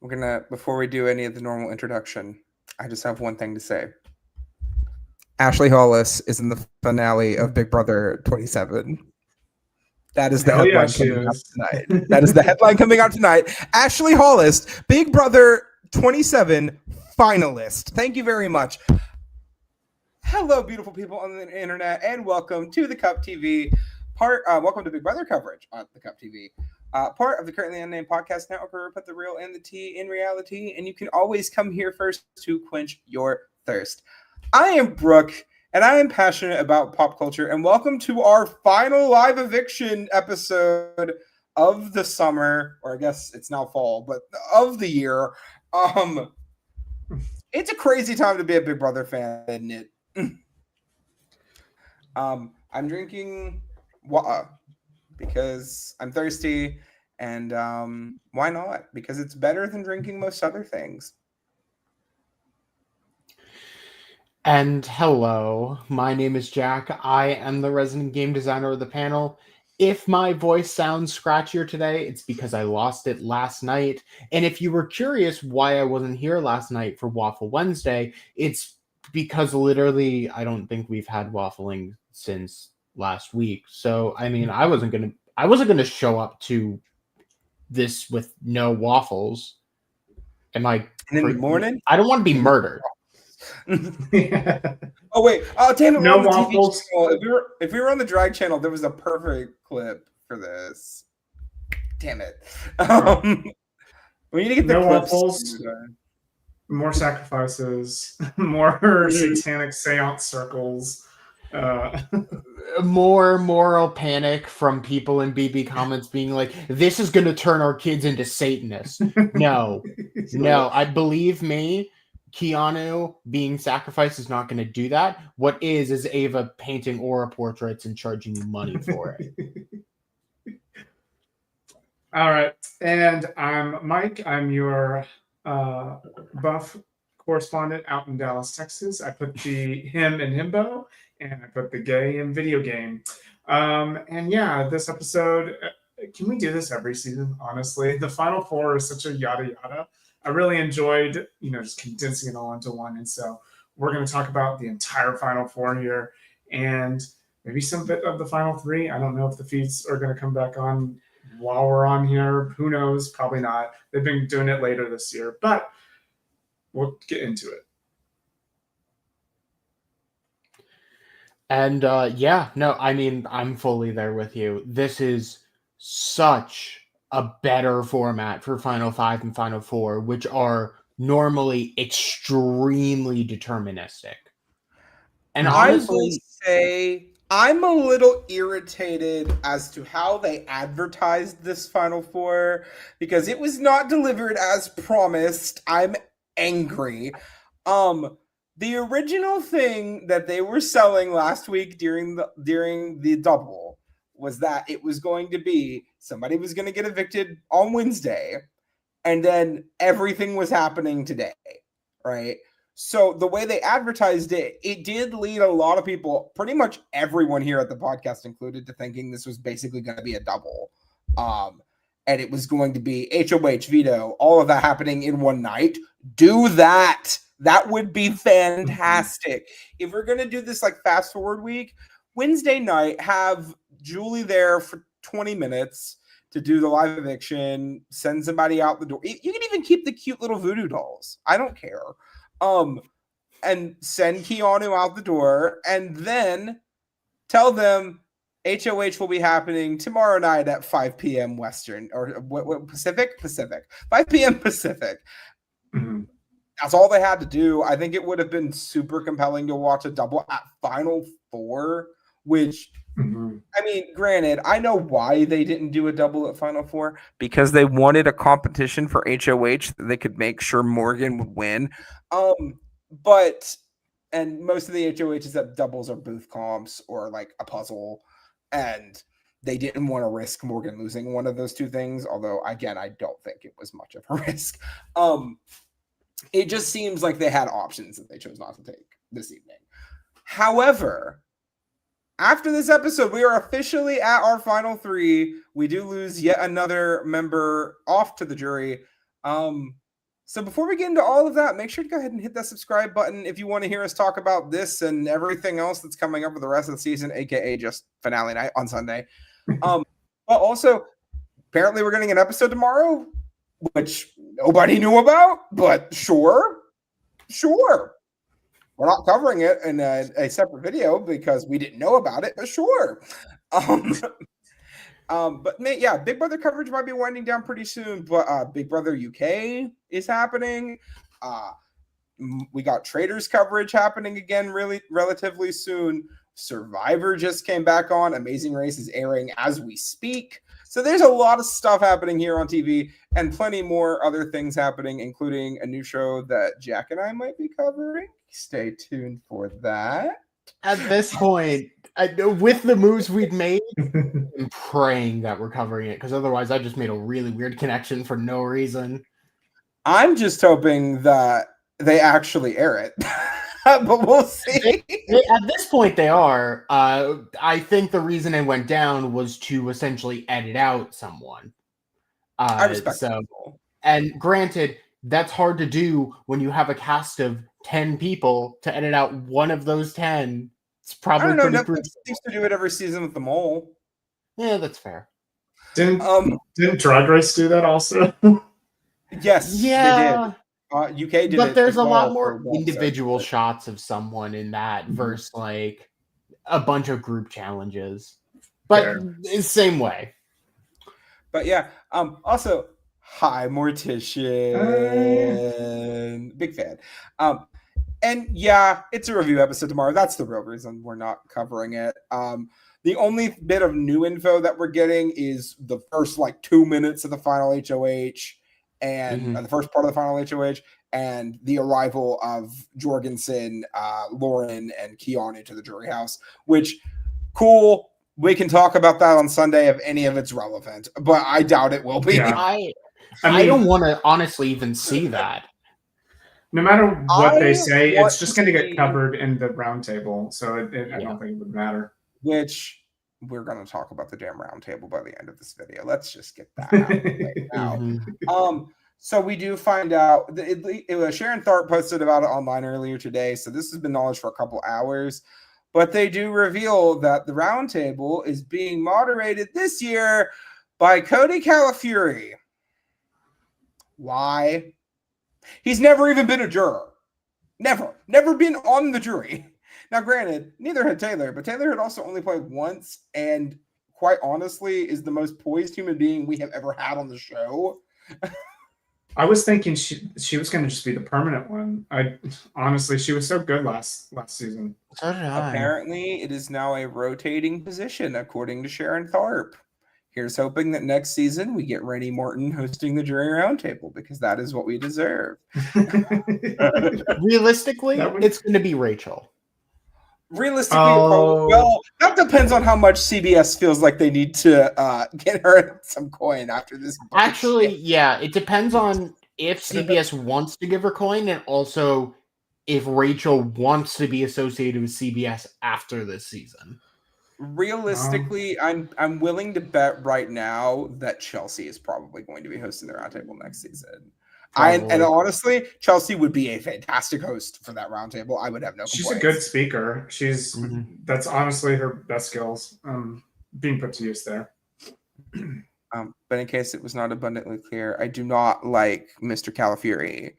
Before we do any of the normal introduction, I just have one thing to say. Ashley Hollis is in the finale of Big Brother 27. That is the headline coming out tonight. That is the headline coming out tonight. Ashley Hollis, Big Brother 27 finalist. Thank you very much. Hello, beautiful people on the internet, and welcome to the Cup TV welcome to Big Brother coverage on the Cup TV. Part of the Currently Unnamed Podcast Network, where we put the real and the tea in reality, and you can always come here first to quench your thirst. I am Brook, and I am passionate about pop culture, and welcome to our final live eviction episode of the summer, or I guess it's now fall, but of the year. It's a crazy time to be a Big Brother fan, isn't it? I'm drinking water because I'm thirsty, and why not? Because it's better than drinking most other things. And hello, my name is Jack. I am the resident game designer of the panel. If my voice sounds scratchier today, it's because I lost it last night. And if you were curious why I wasn't here last night for Waffle Wednesday, it's because literally I don't think we've had waffling since last week. So I mean, I wasn't gonna show up to this with no waffles. Am I in the morning? I don't want to be murdered. Oh wait! Oh damn it! No waffles. If we were on the drag channel, there was a perfect clip for this. Damn it! We need to get the clips. Waffles. More sacrifices. More satanic seance circles. More moral panic from people in BB comments being like, "This is going to turn our kids into Satanists." No, I believe me. Keanu being sacrificed is not going to do that. What is Ava painting aura portraits and charging you money for it. All right. And I'm Mike. I'm your buff correspondent out in Dallas, Texas. I put the him in himbo, and I put the gay in video game. And yeah, this episode, can we do this every season? Honestly, the final four is such a yada yada. I really enjoyed, just condensing it all into one. And so we're going to talk about the entire Final Four here and maybe some bit of the Final Three. I don't know if the feeds are going to come back on while we're on here. Who knows? Probably not. They've been doing it later this year, but we'll get into it. And I'm fully there with you. This is such a better format for Final Five and Final Four, which are normally extremely deterministic. And honestly, I will say I'm a little irritated as to how they advertised this Final Four because it was not delivered as promised. I'm angry. The original thing that they were selling last week during the double was that it was going to be somebody was going to get evicted on Wednesday, and then everything was happening today, right? So the way they advertised it, it did lead a lot of people, pretty much everyone here at the podcast included, to thinking this was basically going to be a double. And it was going to be HOH, veto, all of that happening in one night. Do that. That would be fantastic. If we're going to do this like fast forward week, Wednesday night, have Julie there for 20 minutes to do the live eviction, send somebody out the door. You can even keep the cute little voodoo dolls. I don't care. And send Keanu out the door and then tell them HOH will be happening tomorrow night at 5 p.m. Western or Pacific, 5 p.m. Pacific. Mm-hmm. That's all they had to do. I think it would have been super compelling to watch a double at Final Four, which, I mean, granted, I know why they didn't do a double at Final Four, because they wanted a competition for HOH that they could make sure Morgan would win. And most of the HOHs at doubles are booth comps or like a puzzle, and they didn't want to risk Morgan losing one of those two things, although, again, I don't think it was much of a risk. It just seems like they had options that they chose not to take this evening. However, after this episode, we are officially at our final three. We do lose yet another member off to the jury. So before we get into all of that, make sure to go ahead and hit that subscribe button if you want to hear us talk about this and everything else that's coming up for the rest of the season, aka just finale night on Sunday. But also, apparently we're getting an episode tomorrow, which nobody knew about, but sure. We're not covering it in a separate video because we didn't know about it, but sure. But Big Brother coverage might be winding down pretty soon, but Big Brother UK is happening. We got Traders coverage happening again relatively soon. Survivor just came back on. Amazing Race is airing as we speak. So there's a lot of stuff happening here on TV and plenty more other things happening, including a new show that Jack and I might be covering. Stay tuned for that. At this point, with the moves we've made, I'm praying that we're covering it, because otherwise I just made a really weird connection for no reason. I'm just hoping that they actually air it. But we'll see. At this point, they are. I think the reason it went down was to essentially edit out someone. I respect that. And granted, that's hard to do when you have a cast of 10 people to edit out one of those 10. It's probably Netflix seems to do it every season with the mole. Yeah, that's fair. Didn't Drag Race do that also? Yes, yeah. They did. UK did, but there's a lot for more individual shots of someone in that versus like a bunch of group challenges. But same way. But yeah, also, hi Mortician. Big fan. And yeah, it's a review episode tomorrow. That's the real reason we're not covering it. The only bit of new info that we're getting is the first 2 minutes of the final HOH and the first part of the final HOH and the arrival of Jorgensen, Lauren, and Keanu to the jury house, which cool. We can talk about that on Sunday if any of it's relevant, but I doubt it will be. Yeah. I don't want to honestly even see that. No matter what they say, it's just going to get covered in the roundtable, so I don't think it would matter. Which we're going to talk about the damn roundtable by the end of this video. Let's just get that out right now. So we do find out that it was Sharon Tharp posted about it online earlier today. So this has been knowledge for a couple hours, but they do reveal that the roundtable is being moderated this year by Cody Calafiore. Why? He's never even been a juror. Never been on the jury. Now, granted, neither had Taylor, but Taylor had also only played once and quite honestly is the most poised human being we have ever had on the show. I was thinking she was going to just be the permanent one. Honestly, she was so good last season. So did I. Apparently, it is now a rotating position, according to Sharon Tharp. Here's hoping that next season we get Rennie Morton hosting the jury roundtable because that is what we deserve. Realistically, it's going to be Rachel. Realistically, well, that depends on how much CBS feels like they need to get her some coin after this. Actually, yeah, it depends on if CBS wants to give her coin and also if Rachel wants to be associated with CBS after this season. Realistically, I'm willing to bet right now that Chelsea is probably going to be hosting the roundtable next season. And honestly, Chelsea would be a fantastic host for that roundtable. I would have no complaints. She's a good speaker. That's honestly her best skills being put to use there. But in case it was not abundantly clear, I do not like Mr. Calafiore.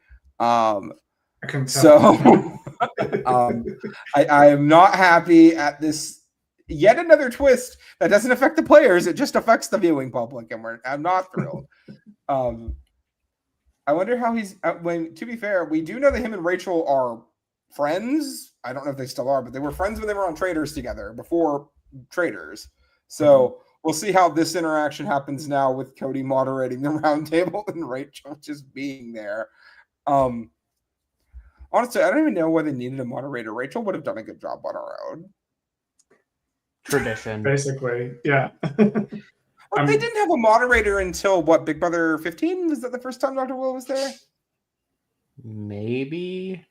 I am not happy at this. Yet another twist that doesn't affect the players; it just affects the viewing public, and I'm not thrilled. I wonder how he's. To be fair, we do know that him and Rachel are friends. I don't know if they still are, but they were friends when they were on Traders together before Traders. So we'll see how this interaction happens now with Cody moderating the roundtable and Rachel just being there. Honestly, I don't even know why they needed a moderator. Rachel would have done a good job on her own. Tradition. Basically, yeah. Well, they didn't have a moderator until Big Brother 15? Was that the first time Dr. Will was there? Maybe.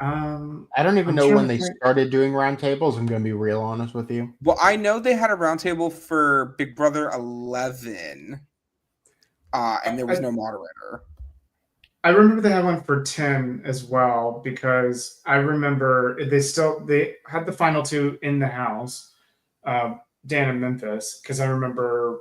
I don't even know when they started doing roundtables. I'm going to be real honest with you. Well, I know they had a roundtable for Big Brother 11, and there was no moderator. I remember they had one for 10 as well, because I remember they had the final two in the house, Dan and Memphis, because I remember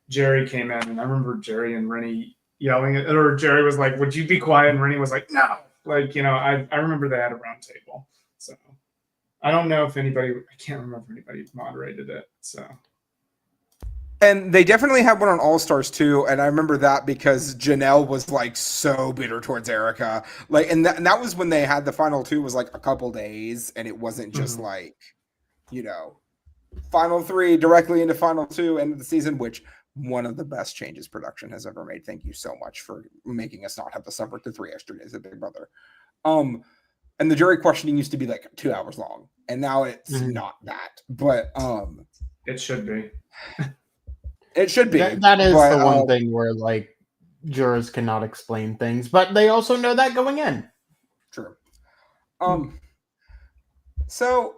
Jerry came in, and I remember Jerry and Rennie yelling at, or Jerry was like, "Would you be quiet?" And Rennie was like, "No." Like, I remember they had a round table. So I don't know if I can't remember if anybody moderated it. So. And they definitely had one on All Stars too, and I remember that because Janelle was like so bitter towards Erica, like, and that was when they had the final two was like a couple days, and it wasn't just like, final three directly into final two, end of the season, which one of the best changes production has ever made. Thank you so much for making us not have to suffer through 3 extra days of Big Brother. And the jury questioning used to be like 2 hours long, and now it's not that, but it should be. It should be. That is the one thing where like jurors cannot explain things, but they also know that going in. True. So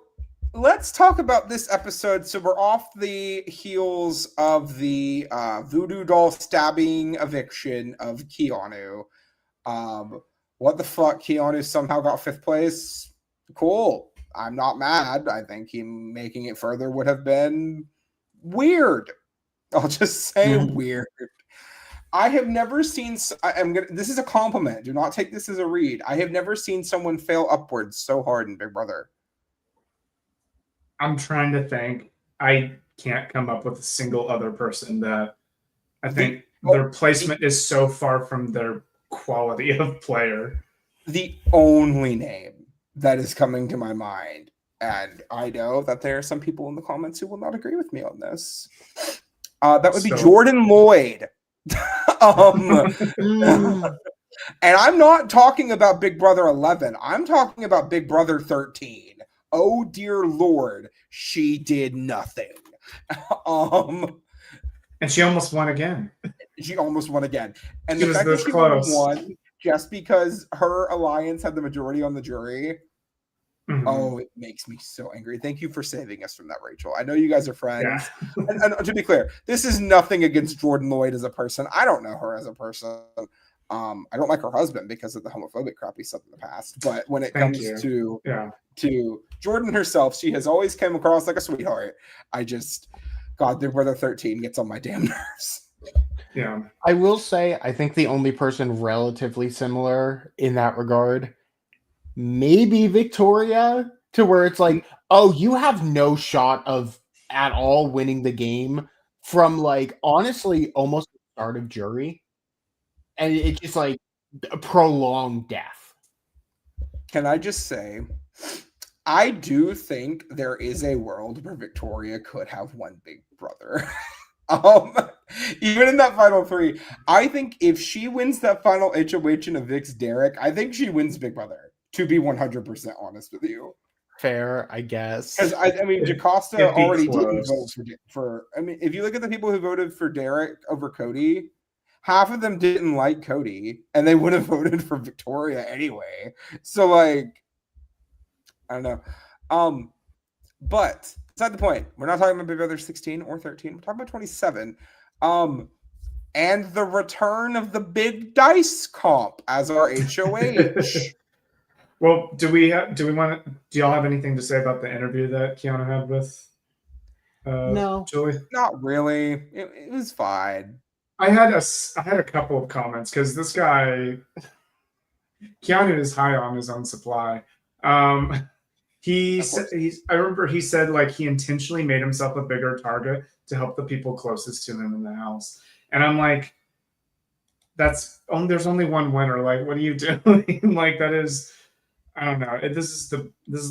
let's talk about this episode. So we're off the heels of the voodoo doll stabbing eviction of Keanu. What the fuck? Keanu somehow got 5th place. Cool. I'm not mad. I think him making it further would have been weird. I'll just say weird. I have never seen. This is a compliment. Do not take this as a read. I have never seen someone fail upwards so hard in Big Brother. I'm trying to think. I can't come up with a single other person that I think their placement is so far from their quality of player. The only name that is coming to my mind, and I know that there are some people in the comments who will not agree with me on this. That would be Jordan Lloyd. And I'm not talking about Big Brother 11. I'm talking about Big Brother 13. Oh, dear Lord, she did nothing. And she almost won again. She almost won again. And she the fact that she won just because her alliance had the majority on the jury. Oh, it makes me so angry. Thank you for saving us from that, Rachel. I know you guys are friends. Yeah. and to be clear, this is nothing against Jordan Lloyd as a person. I don't know her as a person. I don't like her husband because of the homophobic crap he said in the past. But when it comes to Jordan herself, she has always come across like a sweetheart. God, Big Brother 13 gets on my damn nerves. Yeah. I will say, I think the only person relatively similar in that regard, maybe Victoria, to where it's like, oh, you have no shot of at all winning the game from like honestly almost the start of jury, and it's just like a prolonged death. Can I just say, I do think there is a world where Victoria could have won Big Brother. Even in that final 3, I think if she wins that final HOH in a Vix Derek, I think she wins Big Brother. To be 100% honest with you. Fair, I guess. Because I mean, Jocasta already didn't vote for. I mean, if you look at the people who voted for Derek over Cody, half of them didn't like Cody, and they would have voted for Victoria anyway. So, like, I don't know. But beside the point, we're not talking about Big Brother 16 or 13. We're talking about 27. And the return of the big dice comp as our HOH. Well, do y'all have anything to say about the interview that Keanu had with no, Julie? Not really. It was fine. I had a couple of comments because this guy, Keanu, is high on his own supply. I remember he said like he intentionally made himself a bigger target to help the people closest to him in the house, and I'm like, there's only one winner. Like, what are you doing? Like, that is. I don't know. This is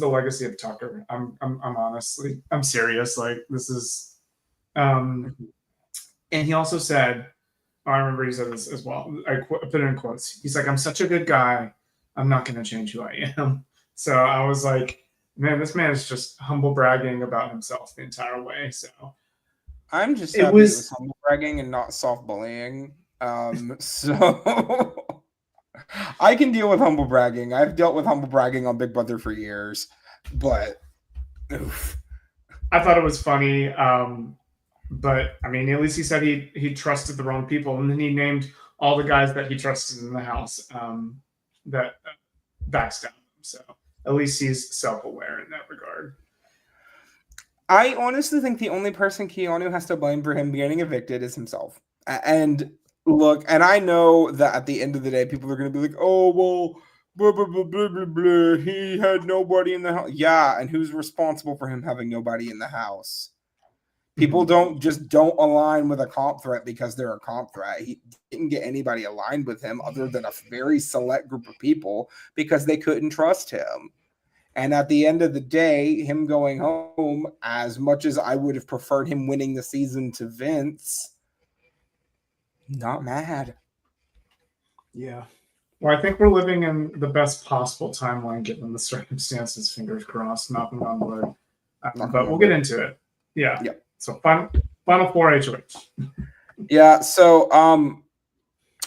the legacy of Tucker. I'm serious. Like, this is, and he also said, I remember he said this as well. I put it in quotes. He's like, "I'm such a good guy. I'm not going to change who I am." So I was like, man, this man is just humble bragging about himself the entire way. So I'm just happy it was humble bragging and not soft bullying. So. I can deal with humble bragging. I've dealt with humble bragging on Big Brother for years, but oof. I thought it was funny. But I mean, at least he said he trusted the wrong people, and then he named all the guys that he trusted in the house that backstabbed him. So at least he's self-aware in that regard. I honestly think the only person Keanu has to blame for him getting evicted is himself. And look, and I know that at the end of the day, people are going to be like, oh, well, blah, blah, blah, blah, blah, blah. He had nobody in the house. Yeah, and who's responsible for him having nobody in the house? People don't align with a comp threat because they're a comp threat. He didn't get anybody aligned with him other than a very select group of people because they couldn't trust him. And at the end of the day, him going home, as much as I would have preferred him winning the season to Vince, not mad. Yeah. Well, I think we're living in the best possible timeline given the circumstances. Fingers crossed, knocking on wood. But we'll get into it. Yeah. Yep. So final four HOH. Yeah. So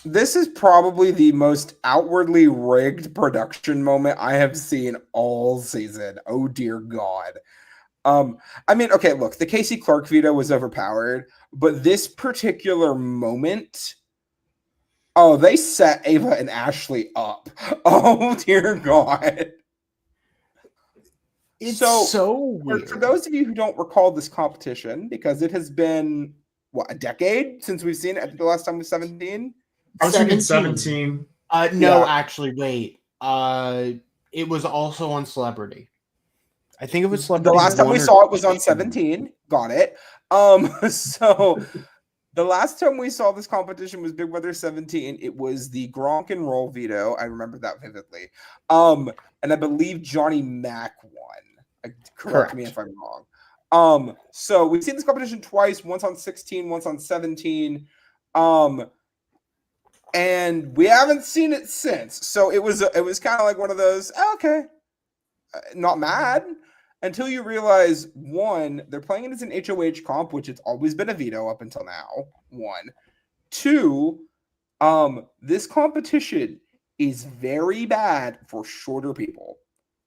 this is probably the most outwardly rigged production moment I have seen all season. Oh dear God. I mean, okay, look, the Casey Clark veto was overpowered, but this particular moment, oh, they set Ava and Ashley up. Oh dear God. It's so weird. For those of you who don't recall this competition, because it has been, what, a decade since we've seen it? I think the last time was 17? I was thinking 17. No, Yeah. actually, wait. It was also on Celebrity. I think it was Celebrity. The last time we saw it was on 17. Got it. So the last time we saw this competition was Big Brother 17. It was the Gronk and Roll veto. I remember that vividly. And I believe Johnny Mac won. Correct me if I'm wrong. So we've seen this competition twice, once on 16, once on 17. And we haven't seen it since. So it was kind of like one of those, okay, not mad, until you realize, one, they're playing it as an HOH comp, which it's always been a veto up until now. One. Two, this competition is very bad for shorter people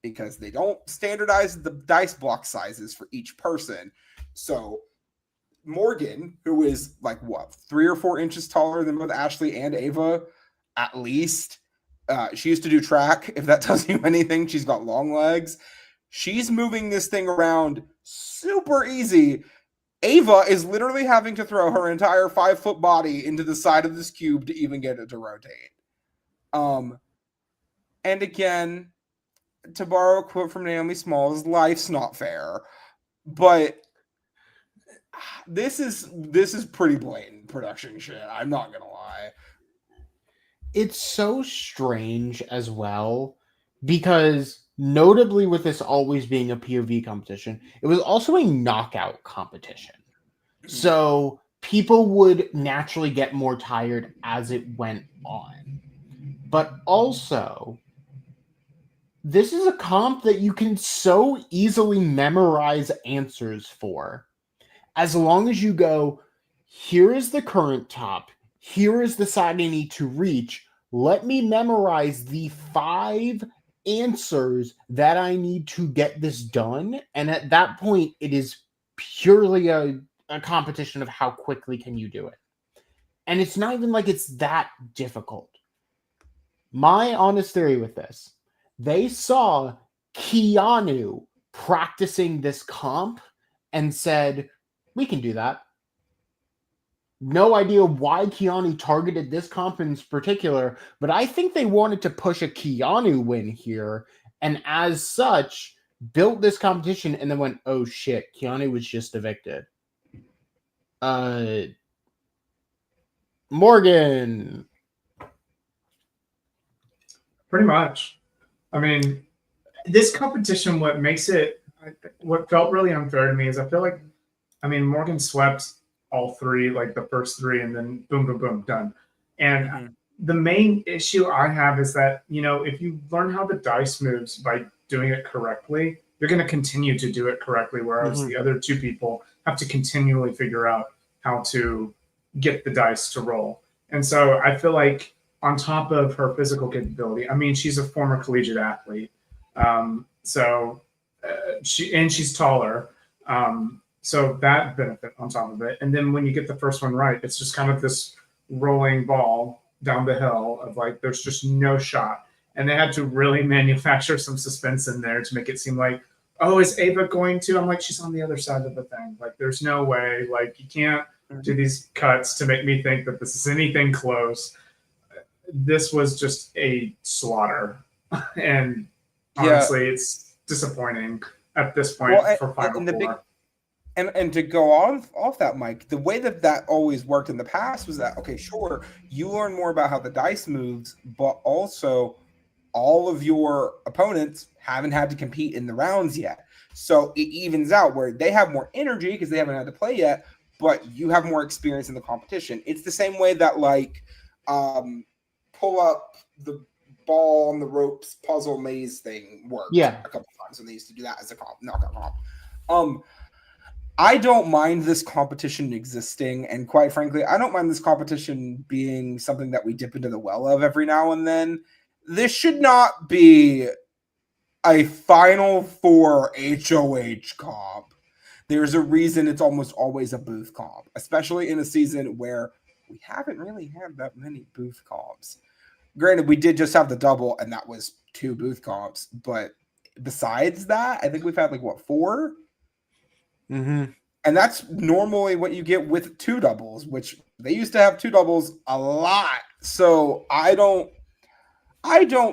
because they don't standardize the dice block sizes for each person. So Morgan, who is like, what, 3 or 4 inches taller than both Ashley and Ava, at least. She used to do track, if that tells you anything. She's got long legs. She's moving this thing around super easy. Ava is literally having to throw her entire 5-foot body into the side of this cube to even get it to rotate. And again, to borrow a quote from Naomi Smalls, life's not fair. But this is pretty blatant production shit. I'm not gonna lie. It's so strange as well because notably with this always being a POV competition, it was also a knockout competition. So people would naturally get more tired as it went on. But also, this is a comp that you can so easily memorize answers for. As long as you go, here is the current top, here is the side I need to reach, let me memorize the 5 answers that I need to get this done. And at that point, it is purely a competition of how quickly can you do it. And it's not even like it's that difficult. My honest theory with this, they saw Keanu practicing this comp and said, we can do that. No idea why Keanu targeted this comp in particular, but I think they wanted to push a Keanu win here, and as such, built this competition and then went, oh shit, Keanu was just evicted. Morgan. Pretty much. I mean, this competition, what felt really unfair to me is I feel like, Morgan swept all 3, like the first 3, and then boom, boom, boom, done. And the main issue I have is that, if you learn how the dice moves by doing it correctly, you're going to continue to do it correctly, whereas the other 2 people have to continually figure out how to get the dice to roll. And so I feel like on top of her physical capability, she's a former collegiate athlete. She's taller. So that benefit on top of it. And then when you get the first one right, it's just kind of this rolling ball down the hill of like there's just no shot, and they had to really manufacture some suspense in there to make it seem like, oh, is Ava going to? I'm like, she's on the other side of the thing. Like, there's no way. Like, you can't do these cuts to make me think that this is anything close. This was just a slaughter, and honestly, it's disappointing at this point for Final Four. And to go off that, Mike, the way that always worked in the past was that, okay, sure, you learn more about how the dice moves, but also all of your opponents haven't had to compete in the rounds yet. So it evens out where they have more energy because they haven't had to play yet, but you have more experience in the competition. It's the same way that, like, pull up the ball on the ropes puzzle maze thing worked a couple times, and they used to do that as a knockout comp. I don't mind this competition existing, and quite frankly, I don't mind this competition being something that we dip into the well of every now and then. This should not be a Final Four HOH comp. There's a reason it's almost always a booth comp, especially in a season where we haven't really had that many booth comps. Granted, we did just have the double, and that was 2 booth comps, but besides that, I think we've had 4? Mm-hmm. And that's normally what you get with 2 doubles, which they used to have 2 doubles a lot. So I don't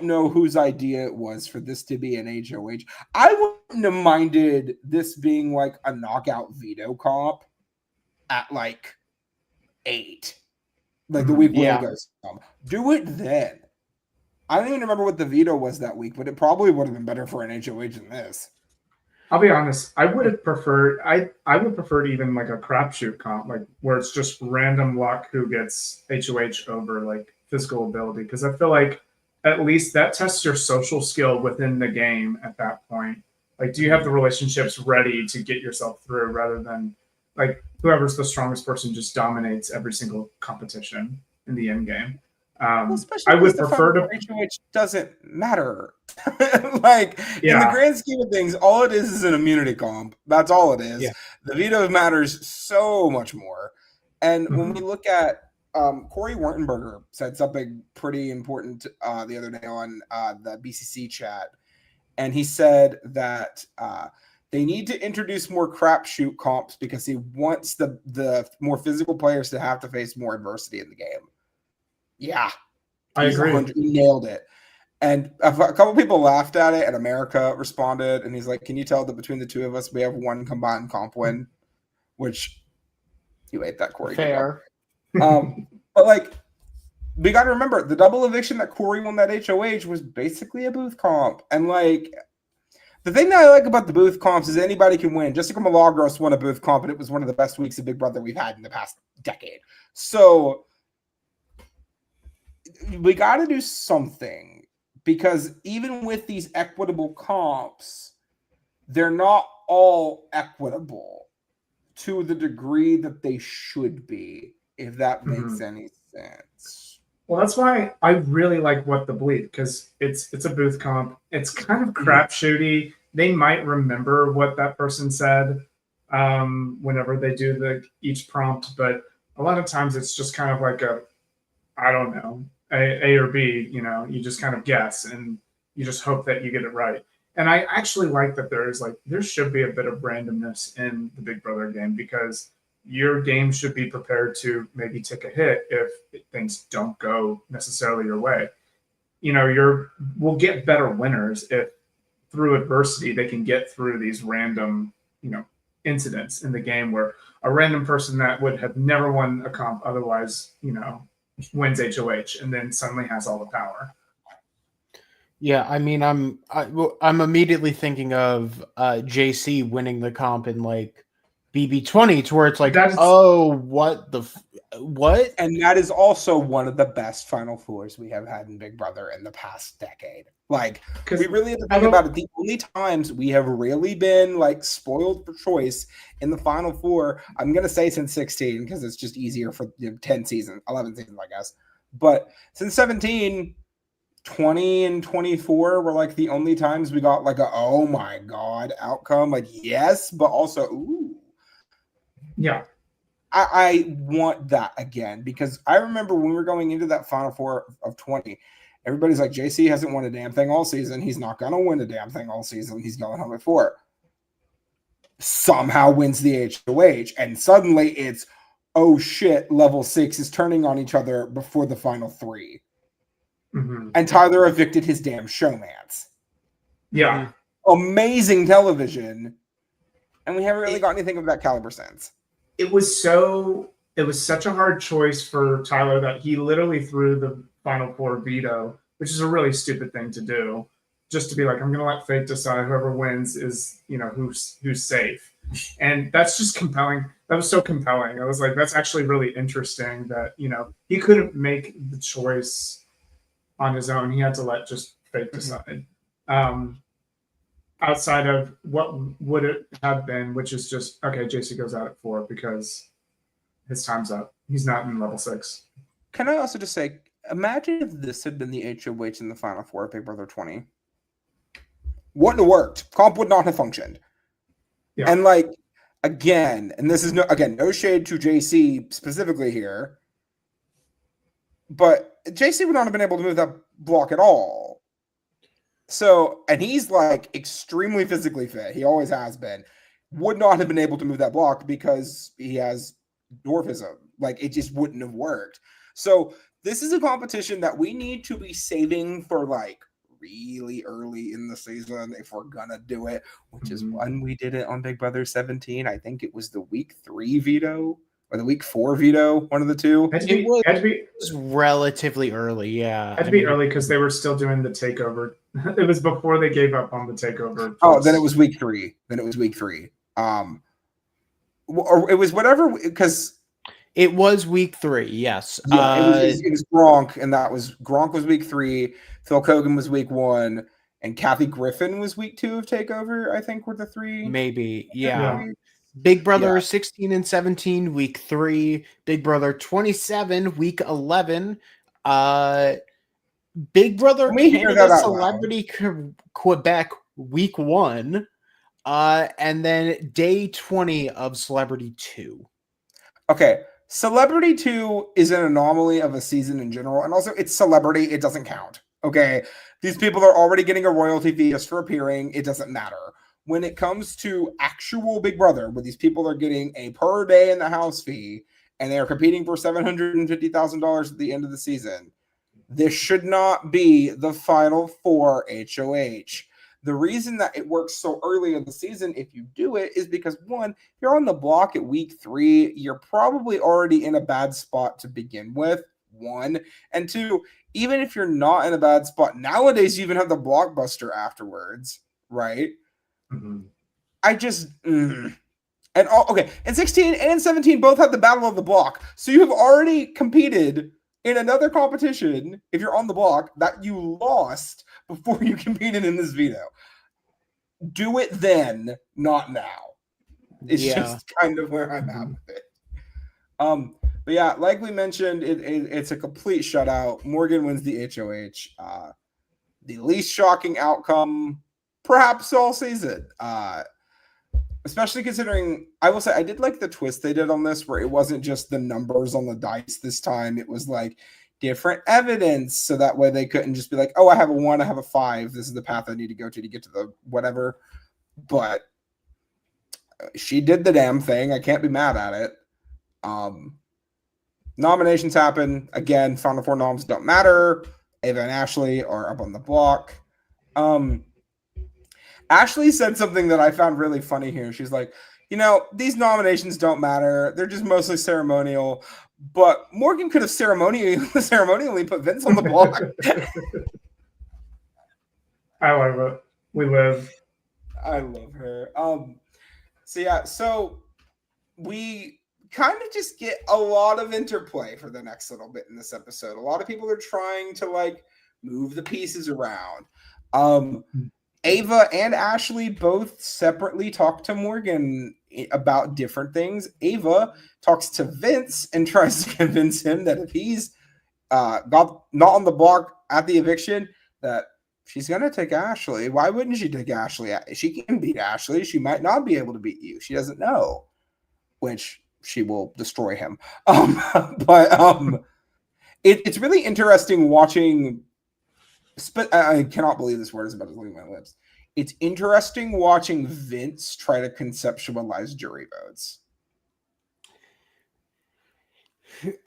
know whose idea it was for this to be an HOH. I wouldn't have minded this being like a knockout veto comp at 8. Like the week where it goes. Do it then. I don't even remember what the veto was that week, but it probably would have been better for an HOH than this. I'll be honest. I would have preferred. I would prefer even like a crapshoot comp, like where it's just random luck who gets HOH over like physical ability, because I feel like at least that tests your social skill within the game at that point. Like, do you have the relationships ready to get yourself through, rather than like whoever's the strongest person just dominates every single competition in the end game. I would prefer to. HOH doesn't matter. In the grand scheme of things, all it is an immunity comp. That's all it is. Yeah. The veto matters so much more. And when we look at Corey Wartenberger said something pretty important the other day on the BCC chat, and he said that they need to introduce more crapshoot comps because he wants the more physical players to have to face more adversity in the game. Yeah, I agree. He nailed it. And a couple people laughed at it, and America responded, and he's like, "Can you tell that between the two of us, we have 1 combined comp win?" Which you ate that, Corey. Fair. But we got to remember the double eviction that Corey won that HOH was basically a booth comp, and the thing that I like about the booth comps is anybody can win. Jessica Milagros won a booth comp, and it was one of the best weeks of Big Brother we've had in the past decade. So we got to do something, because even with these equitable comps, they're not all equitable to the degree that they should be, if that makes any sense. Well, that's why I really like What the Bleed, because it's a booth comp. It's kind of crapshooty. They might remember what that person said whenever they do each prompt, but a lot of times it's just kind of like I don't know, A or B. You just kind of guess, and you just hope that you get it right. And I actually like that there should be a bit of randomness in the Big Brother game, because your game should be prepared to maybe take a hit if things don't go necessarily your way. We'll get better winners if through adversity they can get through these random, incidents in the game where a random person that would have never won a comp otherwise, wins HOH and then suddenly has all the power. Yeah, I mean, I'm immediately thinking of JC winning the comp in BB20, to where it's what what? And that is also one of the best Final Fours we have had in Big Brother in the past decade. We really have to think about it. The only times we have really been spoiled for choice in the Final Four, I'm gonna say since 16, because it's just easier for 11 seasons, I guess. But since 17, 20 and 24 were the only times we got a oh my god outcome. Yes, but also ooh. Yeah. I want that again, because I remember when we were going into that Final Four of 20, everybody's like, JC hasn't won a damn thing all season. He's not going to win a damn thing all season. He's going home at 4. Somehow wins the HOH, and suddenly it's, oh shit, level 6 is turning on each other before the final 3. Mm-hmm. And Tyler evicted his damn showmance. Yeah. Amazing television. And we haven't really got anything of that caliber since. It was such a hard choice for Tyler that he literally threw the Final Four veto, which is a really stupid thing to do. Just to be like, I'm going to let fate decide whoever wins is, who's safe. And that's just compelling. That was so compelling. I was like, that's actually really interesting that, he couldn't make the choice on his own. He had to let just fate decide. Outside of what would it have been, which is just, okay, JC goes out at 4 because his time's up. He's not in level 6. Can I also just say, imagine if this had been the HOH in the Final Four of Big Brother 20. Wouldn't have worked. Comp would not have functioned. Yeah. And again, and this is no shade to JC specifically here, but JC would not have been able to move that block at all. So, and he's extremely physically fit. He always has been. Would not have been able to move that block because he has dwarfism. It just wouldn't have worked. So this is a competition that we need to be saving for really early in the season if we're gonna do it, which is when we did it on Big Brother 17. I think it was the week 3 veto or the week 4 veto, one of the two. It was relatively early, yeah. Had to be early because they were still doing the takeover. It was before they gave up on the takeover. Oh, then it was week 3. Or it was whatever, because it was week 3, yes. Yeah, it was Gronk, and Gronk was week 3, Phil Kogan was week 1, and Kathy Griffin was week 2 of Takeover, I think were the 3. Maybe, yeah. Big Brother 16 and 17, week 3. Big Brother 27, week 11. Big Brother Canada Celebrity Quebec, week 1. And then day 20 of Celebrity 2. Okay. Celebrity 2 is an anomaly of a season in general, and also it's celebrity. It doesn't count. Okay. These people are already getting a royalty fee just for appearing. It doesn't matter. When it comes to actual Big Brother, where these people are getting a per day in the house fee and they are competing for $750,000 at the end of the season, this should not be the Final Four HOH. The reason that it works so early in the season, if you do it, is because, one, if you're on the block at week 3, you're probably already in a bad spot to begin with, 1. And 2, even if you're not in a bad spot, nowadays you even have the blockbuster afterwards, right? Mm-hmm. And 16 and 17 both had the Battle of the Block. So you have already competed in another competition, if you're on the block, that you lost before you competed in this veto. Do it then, not now. It's just kind of where I'm at with it. But yeah, like we mentioned, it's a complete shutout. Morgan wins the HOH. The least shocking outcome, perhaps all season. Especially considering, I will say, I did like the twist they did on this, where it wasn't just the numbers on the dice this time. It was different evidence, so that way they couldn't just be like, oh, I have a 1, I have a 5. This is the path I need to go to get to the whatever. But she did the damn thing. I can't be mad at it. Nominations happen. Again, Final Four noms don't matter. Ava and Ashley are up on the block. Ashley said something that I found really funny here. She's like, these nominations don't matter. They're just mostly ceremonial. But Morgan could have ceremonially put Vince on the block. I love it. We live. I love her. So we kind of just get a lot of interplay for the next little bit in this episode. A lot of people are trying to move the pieces around. Ava and Ashley both separately talk to Morgan about different things. Ava talks to Vince and tries to convince him that if he's not on the block at the eviction, that she's going to take Ashley. Why wouldn't she take Ashley? She can beat Ashley. She might not be able to beat you. She doesn't know. Which she will destroy him. But it's really interesting watching. I cannot believe this word is about to leave my lips. It's interesting watching Vince try to conceptualize jury votes.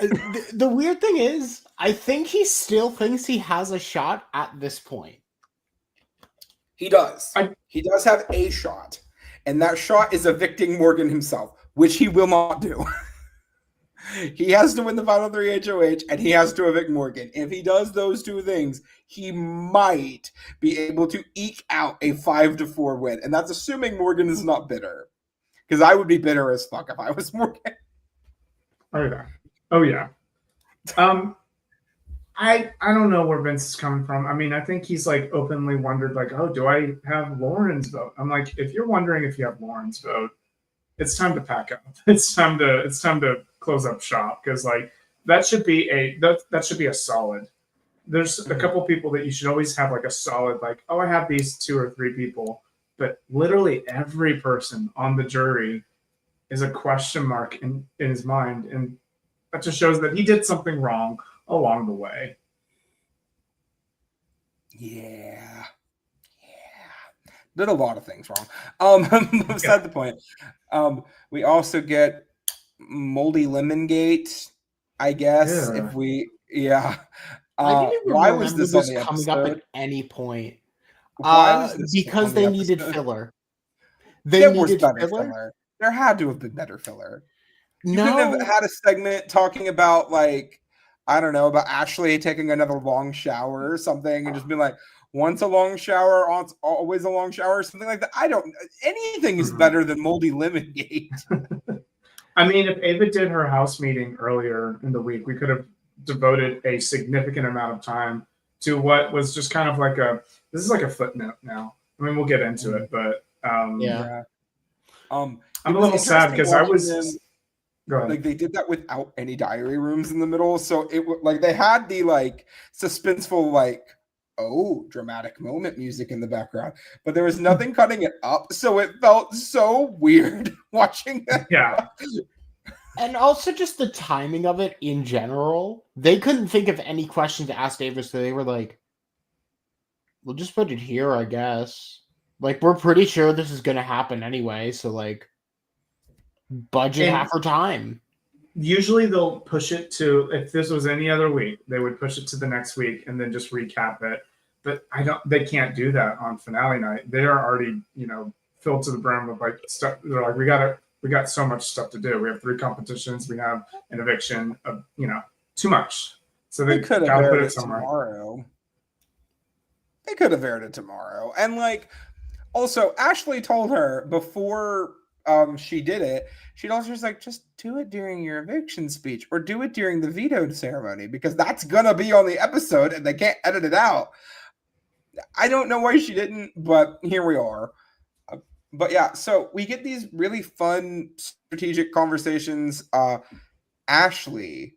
The weird thing is, I think he still thinks he has a shot at this point. He does. He does have a shot. And that shot is evicting Morgan himself, which he will not do. He has to win the final 3 HOH, and he has to evict Morgan. If he does those two things, he might be able to eke out a 5-4 win. And that's assuming Morgan is not bitter. Because I would be bitter as fuck if I was Morgan. Oh yeah. I don't know where Vince is coming from. I mean, I think he's like openly wondered, like, oh, do I have Lauren's vote? I'm like, if you're wondering if you have Lauren's vote, it's time to pack up. It's time to close up shop, because like that should be a solid. There's a couple people that you should always have like a solid, like, oh, I have these 2 or 3 people, but literally every person on the jury is a question mark in his mind, and that just shows that he did something wrong along the way. Yeah. Did a lot of things wrong. Beside the point. We also get Moldy Lemongate, I guess. Yeah. If we I didn't even why remember was this this on the coming up episode? at any point. Why was this Because on the they needed episode? filler. There was better filler. There had to have been better filler. You couldn't have had a segment talking about, like, I don't know, about Ashley taking another long shower or something, and just be like, once a long shower, always a long shower, or something like that. I don't. Anything is better than Moldy Lemongate. I mean, if Ava did her house meeting earlier in the week, we could have devoted a significant amount of time to what was just kind of like this is like a footnote now. I mean, we'll get into it, but yeah. I'm a little sad because I was. Go ahead. Like, they did that without any diary rooms in the middle, so it like they had the like suspenseful, like, oh, dramatic moment music in the background, but there was nothing cutting it up, so it felt so weird watching that. Yeah. And also just the timing of it in general. They couldn't think of any question to ask Davis, so they were like, we'll just put it here, I guess. Like, we're pretty sure this is going to happen anyway, so, like, budget half our time. Usually they'll push it to, if this was any other week, they would push it to the next week and then just recap it. But they can't do that on finale night. They are already, filled to the brim with like stuff. They're like, we got so much stuff to do. We have 3 competitions. We have an eviction of, too much. So they could have gotta put aired it it somewhere. tomorrow. They could have aired it tomorrow. And like, also, Ashley told her before she did it, she'd also just like, just do it during your eviction speech or do it during the veto ceremony, because that's gonna be on the episode and they can't edit it out. I don't know why she didn't, but here we are. But yeah, so we get these really fun strategic conversations. Ashley,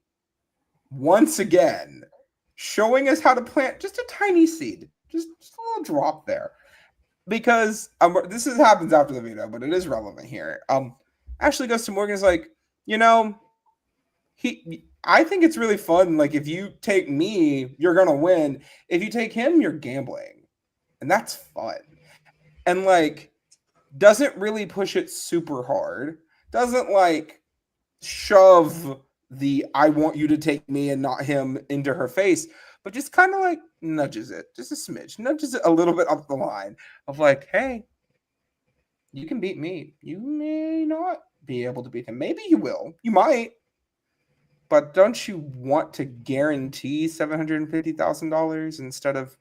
once again, showing us how to plant just a tiny seed, just a little drop there. Because this happens after the veto, but it is relevant here. Ashley goes to Morgan, is like, I think it's really fun. Like, if you take me, you're gonna win. If you take him, you're gambling, and that's fun. And like, doesn't really push it super hard. Doesn't like shove the I want you to take me and not him into her face, but just kind of like nudges it, just a smidge, nudges it a little bit up the line of like, hey, you can beat me. You may not be able to beat him. Maybe you will. You might. But don't you want to guarantee $750,000 instead of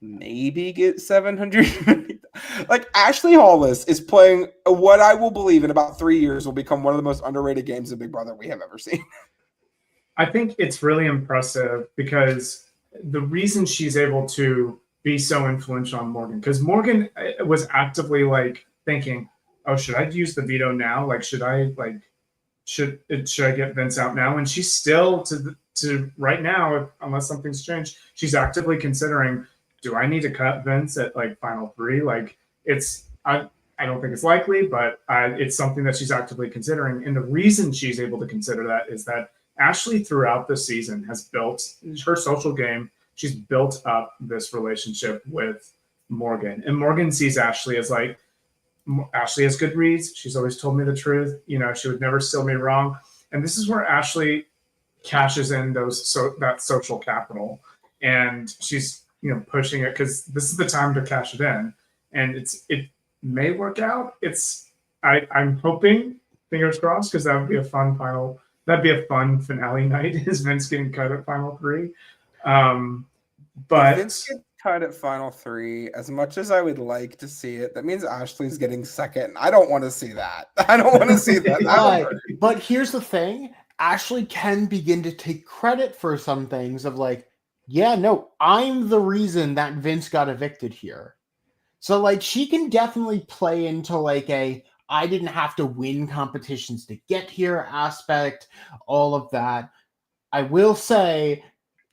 maybe get 700? Like, Ashley Hollis is playing what I will believe in about 3 years will become one of the most underrated games of Big Brother we have ever seen. I think it's really impressive because the reason she's able to be so influential on Morgan, because Morgan was actively like thinking, oh, should I use the veto now? Like, should I get Vince out now? And she's still to right now, unless something's changed, she's actively considering, do I need to cut Vince at like final 3? Like, I don't think it's likely, but it's something that she's actively considering. And the reason she's able to consider that is that Ashley, throughout the season, has built her social game. She's built up this relationship with Morgan, and Morgan sees Ashley as like, Ashley has good reads. She's always told me the truth. You know, she would never steal me wrong. And this is where Ashley cashes in that social capital, and she's pushing it because this is the time to cash it in, and it may work out. I'm hoping, fingers crossed, because that would be a fun final. That'd be a fun finale night. Is Vince getting cut at final 3? But if Vince gets cut at final 3, as much as I would like to see it, that means Ashley's getting second. I don't want to see that. I don't want to see that. But here's the thing. Ashley can begin to take credit for some things of like, yeah, no, I'm the reason that Vince got evicted here. So like she can definitely play into like I didn't have to win competitions to get here aspect, all of that. I will say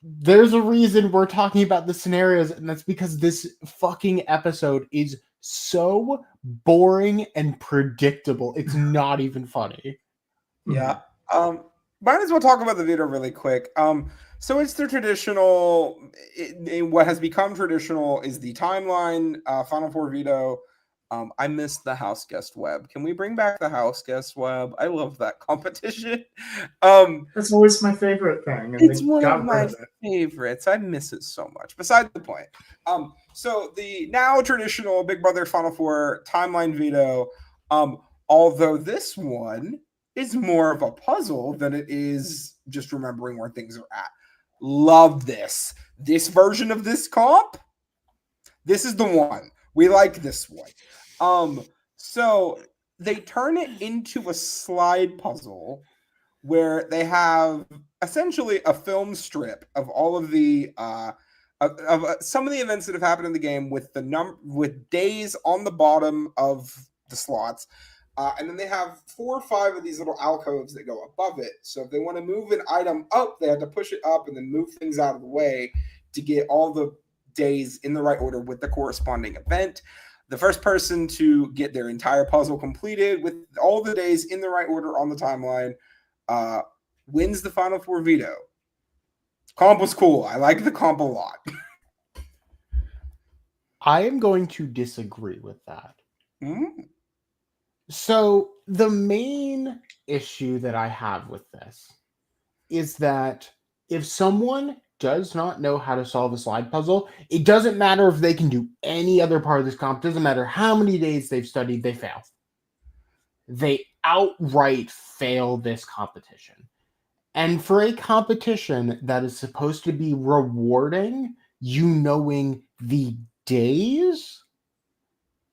there's a reason we're talking about the scenarios, and that's because this fucking episode is so boring and predictable. It's not even funny. Yeah. Might as well talk about the veto really quick. So it's the traditional, what has become traditional is the timeline, Final Four veto. I missed the house guest web. Can we bring back the house guest web? I love that competition. That's always my favorite thing. And it's one of my favorites. I miss it so much. Besides the point. So the now traditional Big Brother Final Four timeline veto, although this one is more of a puzzle than it is just remembering where things are at. Love this. This version of this comp, this is the one. We like this one. So they turn it into a slide puzzle where they have essentially a film strip of all of the of some of the events that have happened in the game with with days on the bottom of the slots. And then they have 4 or 5 of these little alcoves that go above it. So if they want to move an item up, they have to push it up and then move things out of the way to get all the days in the right order with the corresponding event. The first person to get their entire puzzle completed with all the days in the right order on the timeline wins the Final Four veto. Comp was cool. I like the comp a lot. I am going to disagree with that. Mm. So the main issue that I have with this is that if someone does not know how to solve a slide puzzle, it doesn't matter if they can do any other part of this comp. Doesn't matter how many days they've studied, they fail. They outright fail this competition. And for a competition that is supposed to be rewarding, you knowing the days,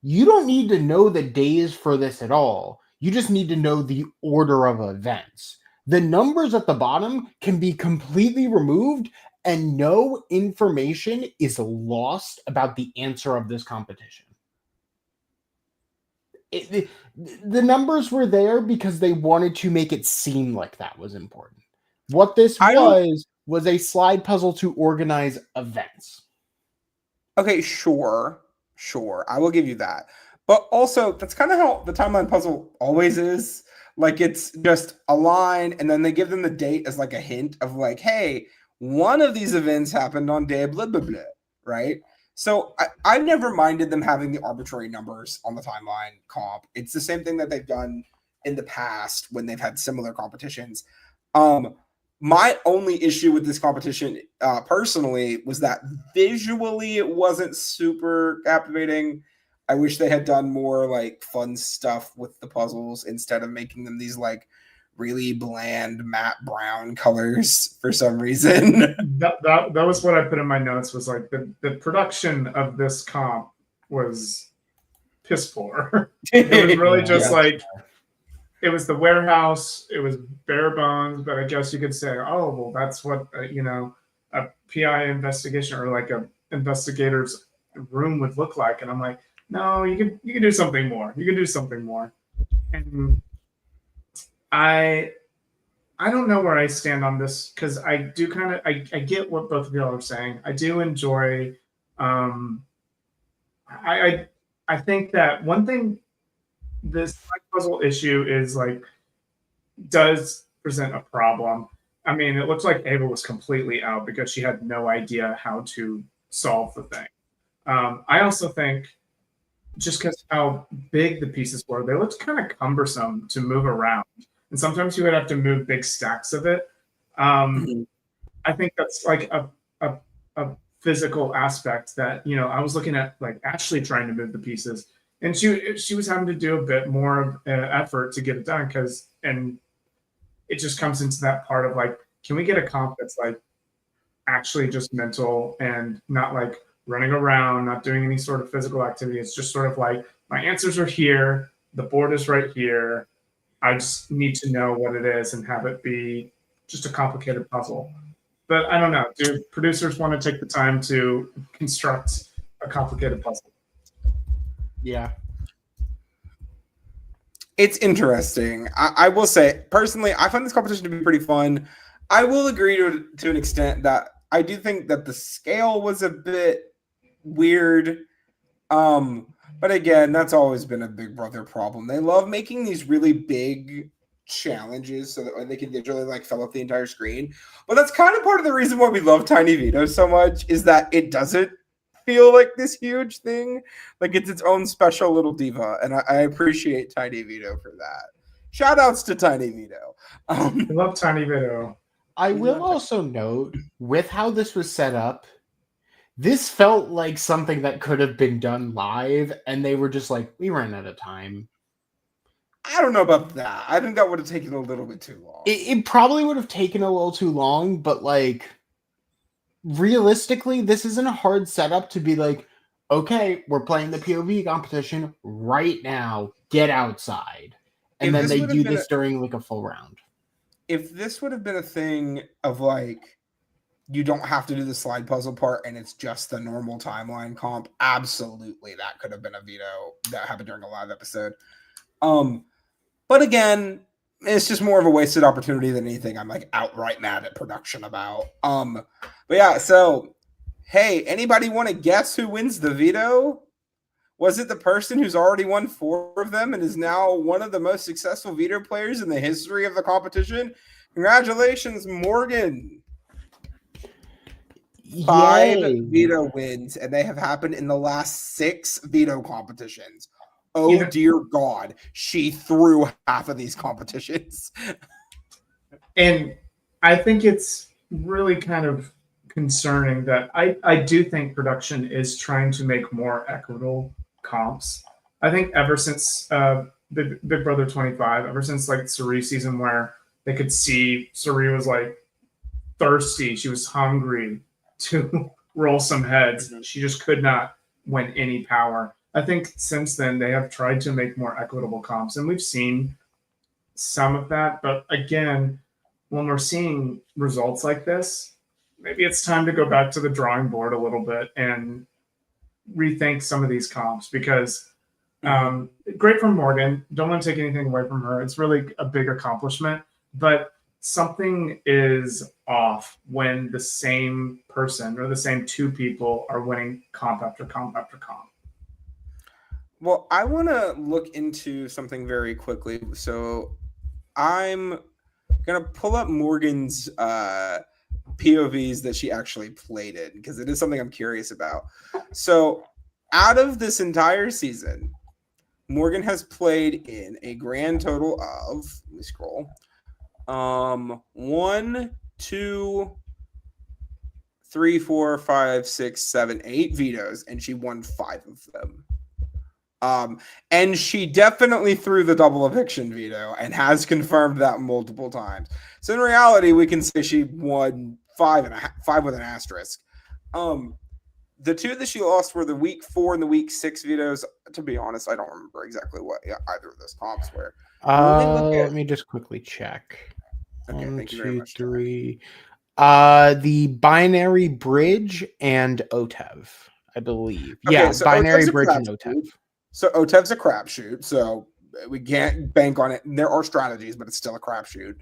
you don't need to know the days for this at all. You just need to know the order of events. The numbers at the bottom can be completely removed and no information is lost about the answer of this competition. The numbers were there because they wanted to make it seem like that was important. What this was a slide puzzle to organize events. Okay, sure. I will give you that. But also, that's kind of how the timeline puzzle always is. Like, it's just a line, and then they give them the date as like a hint of like, hey, one of these events happened on day blah, blah, blah, right? So I've never minded them having the arbitrary numbers on the timeline comp. It's the same thing that they've done in the past when they've had similar competitions. My only issue with this competition, personally, was that visually it wasn't super captivating. I wish they had done more like fun stuff with the puzzles instead of making them these like really bland matte brown colors for some reason. That was what I put in my notes, was like the production of this comp was piss poor. It was really just like, it was the warehouse, it was bare bones, but I guess you could say, oh, well, that's what, a PI investigation or like a investigator's room would look like. And I'm like, no, you can do something more. You can do something more. And I don't know where I stand on this, because I do kind of, I get what both of y'all are saying. I do enjoy, I think that one thing this puzzle issue is like does present a problem. I mean, it looks like Ava was completely out because she had no idea how to solve the thing. I also think just because how big the pieces were, they looked kind of cumbersome to move around, and sometimes you would have to move big stacks of it. Mhm. I think that's like a physical aspect that I was looking at like Ashley trying to move the pieces, and she was having to do a bit more of effort to get it done and it just comes into that part of like, can we get a comp that's like actually just mental and not like running around, not doing any sort of physical activity. It's just sort of like my answers are here, the board is right here. I just need to know what it is and have it be just a complicated puzzle. But I don't know. Do producers want to take the time to construct a complicated puzzle? Yeah. It's interesting. I will say, personally, I find this competition to be pretty fun. I will agree to an extent that I do think that the scale was a bit weird. But again, that's always been a Big Brother problem. They love making these really big challenges so that they can digitally like fill up the entire screen. But that's kind of part of the reason why we love Tiny Veto so much is that it doesn't feel like this huge thing. Like it's its own special little diva, and I appreciate Tiny Veto for that. Shout outs to Tiny Veto. I love Tiny Video. I will also note, with how this was set up, this felt like something that could have been done live, and they were just like, we ran out of time. I don't know about that. I think that would have taken a little bit too long. It probably would have taken a little too long, but like, realistically, this isn't a hard setup to be like, okay, we're playing the POV competition right now. Get outside. And then they do this during like a full round. If this would have been a thing of like, you don't have to do the slide puzzle part and it's just the normal timeline comp, absolutely that could have been a veto that happened during a live episode. But again, it's just more of a wasted opportunity than anything I'm like outright mad at production about. But yeah, so hey, anybody want to guess who wins the veto? Was it the person who's already won 4 of them and is now one of the most successful veto players in the history of the competition? Congratulations, Morgan. 5 veto wins, and they have happened in the last 6 veto competitions. Oh, dear God. She threw half of these competitions. And I think it's really kind of concerning that I do think production is trying to make more equitable comps. I think ever since Big Brother 25, ever since like Suri season where they could see Suri was like thirsty, she was hungry to roll some heads. She just could not win any power. I think since then they have tried to make more equitable comps, and we've seen some of that. But again, when we're seeing results like this, maybe it's time to go back to the drawing board a little bit and rethink some of these comps because great from Morgan. Don't want to take anything away from her. It's really a big accomplishment, but something is off when the same person or the same 2 people are winning comp after comp after comp. Well, I want to look into something very quickly. So I'm going to pull up Morgan's POVs that she actually played in because it is something I'm curious about. So out of this entire season, Morgan has played in a grand total of, let me scroll, 1, 2, 3, 4, 5, 6, 7, 8 vetoes, and she won 5 of them. And she definitely threw the double eviction veto and has confirmed that multiple times. So in reality, we can say she won 5 with an asterisk. The 2 that she lost were the week 4 and the week 6 vetoes. To be honest, I don't remember exactly what either of those comps were. Let me just quickly check. Okay, 1, thank you very 2, much. 3. The binary bridge and OTEV, I believe. Okay, yeah, so binary OTEV's bridge and OTEV. So OTEV's a crapshoot, so we can't bank on it. There are strategies, but it's still a crapshoot.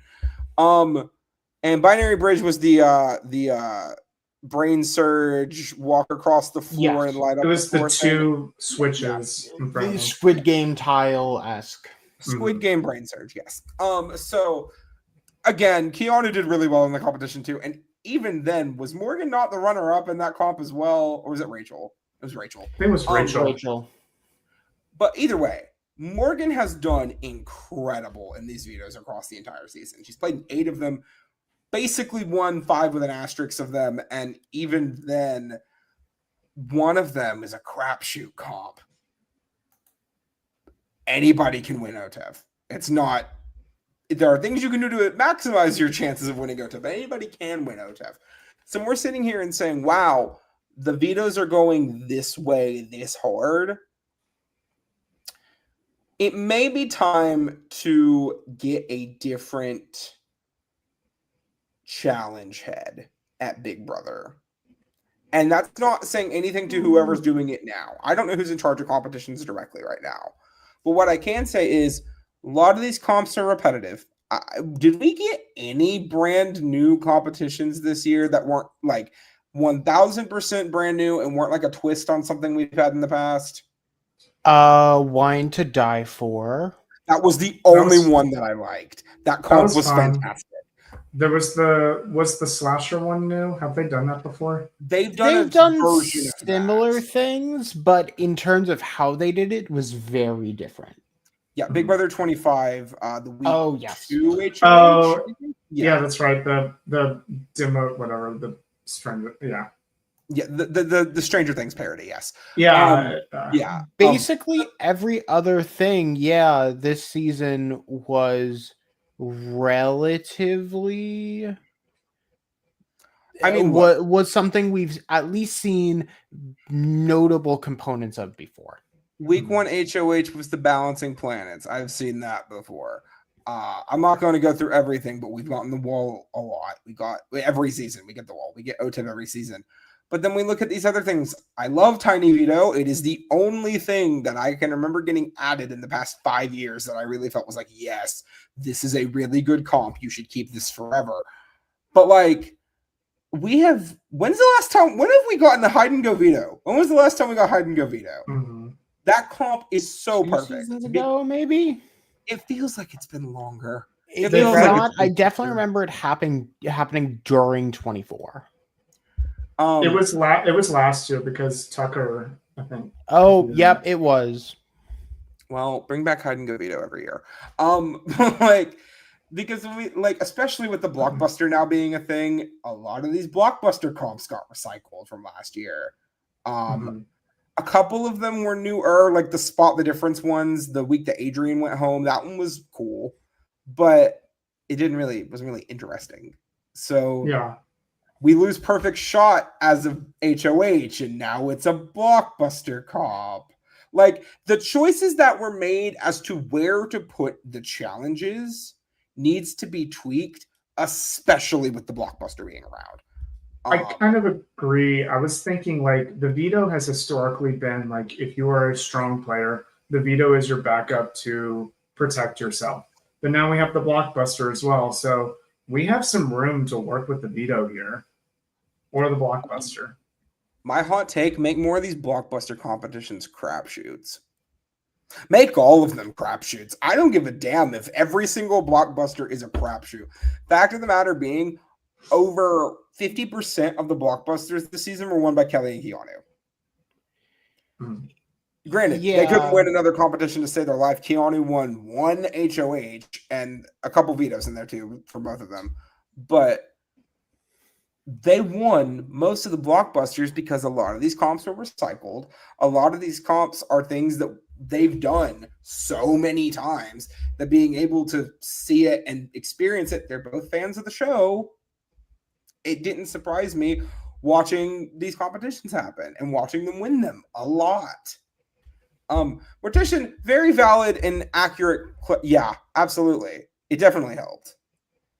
And binary bridge was the brain surge, walk across the floor Yes. and light up It was the the floor thing. two switches in front of The them. Squid Game tile-esque. Squid Game brain surge, yes. So again, Keanu did really well in the competition too, and even then, was Morgan not the runner-up in that comp as well, or was it Rachel? It was Rachel. I think it was Rachel. Rachel. But either way, Morgan has done incredible in these vetoes across the entire season. She's played in 8 of them, basically won 5 with an asterisk of them, and even then, one of them is a crapshoot comp. Anybody can win OTEV. It's not. There are things you can do to maximize your chances of winning OTEV, but anybody can win OTEV. So we're sitting here and saying, wow, the vetoes are going this way, this hard. It may be time to get a different challenge head at Big Brother. And that's not saying anything to whoever's doing it now. I don't know who's in charge of competitions directly right now. But what I can say is a lot of these comps are repetitive. Did we get any brand new competitions this year that weren't like 1000% brand new and weren't like a twist on something we've had in the past? Wine to Die For. That was the only one that I liked. That comp was fantastic. There was the slasher one new? Have they done that before? They've done similar things, but in terms of how they did it was very different. Yeah, Big Brother 25, the week 2 HOH. Oh, yeah, that's right. The demo, whatever, the stranger, yeah. Yeah, the Stranger Things parody, yes. Yeah. Yeah. Basically every other thing, this season was relatively was something we've at least seen notable components of before. Week 1 HOH was the Balancing Planets. I've seen that before. I'm not going to go through everything, but we've gotten the wall a lot. We got every season. We get the wall. We get OTEV every season. But then we look at these other things. I love Tiny Veto. It is the only thing that I can remember getting added in the past 5 years that I really felt was like, yes, this is a really good comp. You should keep this forever. But like, when have we gotten a hide and go veto? When was the last time we got hide and go veto? Mm-hmm. That comp is so 2 perfect. seasons ago, maybe? It feels like it's been longer. It feels like I definitely remember it happening during 24. It was last year because Tucker, I think. Oh, yep, it was. Well, bring back hide and go veto every year. Because we especially with the blockbuster now being a thing, a lot of these blockbuster comps got recycled from last year. A couple of them were newer, like the Spot the Difference ones. The week that Adrian went home, that one was cool, but it wasn't really interesting. So yeah. We lose Perfect Shot as of HOH, and now it's a blockbuster comp. Like, the choices that were made as to where to put the challenges needs to be tweaked, especially with the blockbuster being around. I kind of agree. I was thinking, like, the veto has historically been, like, if you are a strong player, the veto is your backup to protect yourself. But now we have the blockbuster as well, so we have some room to work with the veto here, or the blockbuster. My hot take, make more of these blockbuster competitions crapshoots. Make all of them crapshoots. I don't give a damn if every single blockbuster is a crapshoot. Fact of the matter being, over 50% of the blockbusters this season were won by Kelly and Keanu. Granted, they couldn't win another competition to save their life. Keanu won 1 HOH and a couple vetoes in there too for both of them. But they won most of the blockbusters because a lot of these comps were recycled. A lot of these comps are things that they've done so many times that being able to see it and experience it, they're both fans of the show. It didn't surprise me watching these competitions happen and watching them win them a lot. Mortician, very valid and accurate. Yeah, absolutely. It definitely helped.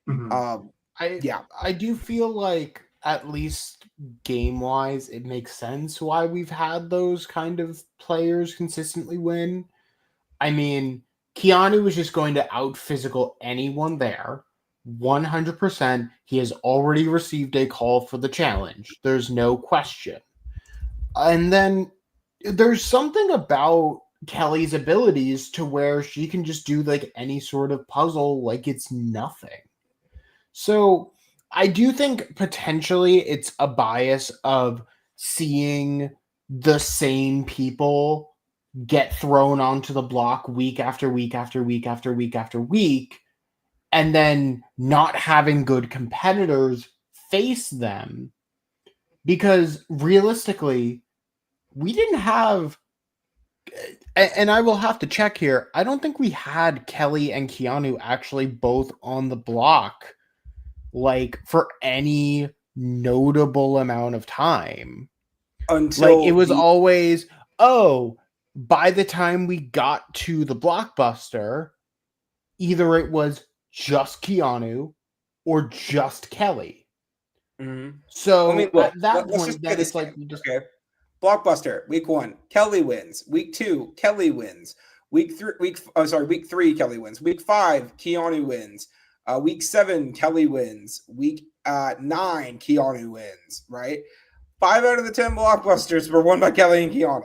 Mm-hmm. I do feel like, at least game-wise, it makes sense why we've had those kind of players consistently win. I mean, Keanu was just going to out-physical anyone there. 100%, he has already received a call for the challenge. There's no question. And then there's something about Kelly's abilities to where she can just do like any sort of puzzle like it's nothing. So I do think potentially it's a bias of seeing the same people get thrown onto the block week after week after week after week after week, and then not having good competitors face them. Because realistically, we didn't have, and I will have to check here, I don't think we had Kelly and Keanu actually both on the block like for any notable amount of time. Until like it was always, oh, by the time we got to the blockbuster, either it was just Keanu or just Kelly. Mhm. So Let me look. at that Let's point, just play then this it's like game. you just Okay. Blockbuster, week 1, Kelly wins. Week 2, Kelly wins. Week 3, Kelly wins. Week 5, Keanu wins. Week 7, Kelly wins. Week 9, Keanu wins. Right? 5 out of the 10 blockbusters were won by Kelly and Keanu.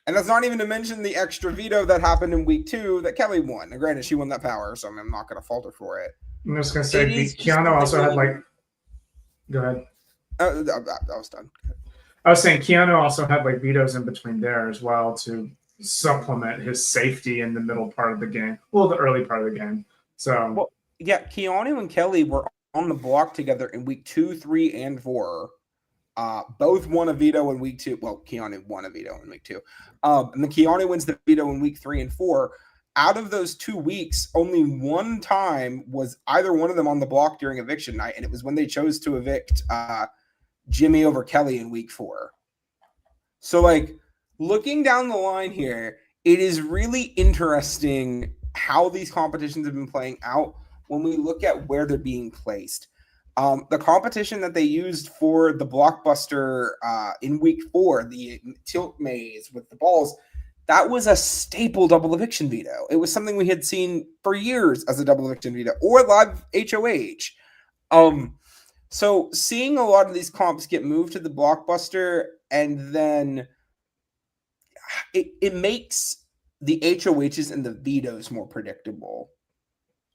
And that's not even to mention the extra veto that happened in week 2 that Kelly won. Now, granted, she won that power, so I'm not going to fault her for it. I'm just gonna say It is Keanu also had specifically- like. Go ahead. I was done. I was saying Keanu also had like vetoes in between there as well to supplement his safety in the middle part of the game. Well, the early part of the game. So Well, yeah, Keanu and Kelly were on the block together in week 2, 3, and 4. Both won a veto in week 2. Well, Keanu won a veto in week 2. And then Keanu wins the veto in week 3 and 4. Out of those 2 weeks, only one time was either one of them on the block during eviction night, and it was when they chose to evict Jimmy over Kelly in week 4. So, like, looking down the line here, it is really interesting how these competitions have been playing out when we look at where they're being placed. The competition that they used for the blockbuster in week 4, the tilt maze with the balls, that was a staple double eviction veto. It was something we had seen for years as a double eviction veto or live HOH. So seeing a lot of these comps get moved to the blockbuster, and then it makes the HOHs and the vetoes more predictable.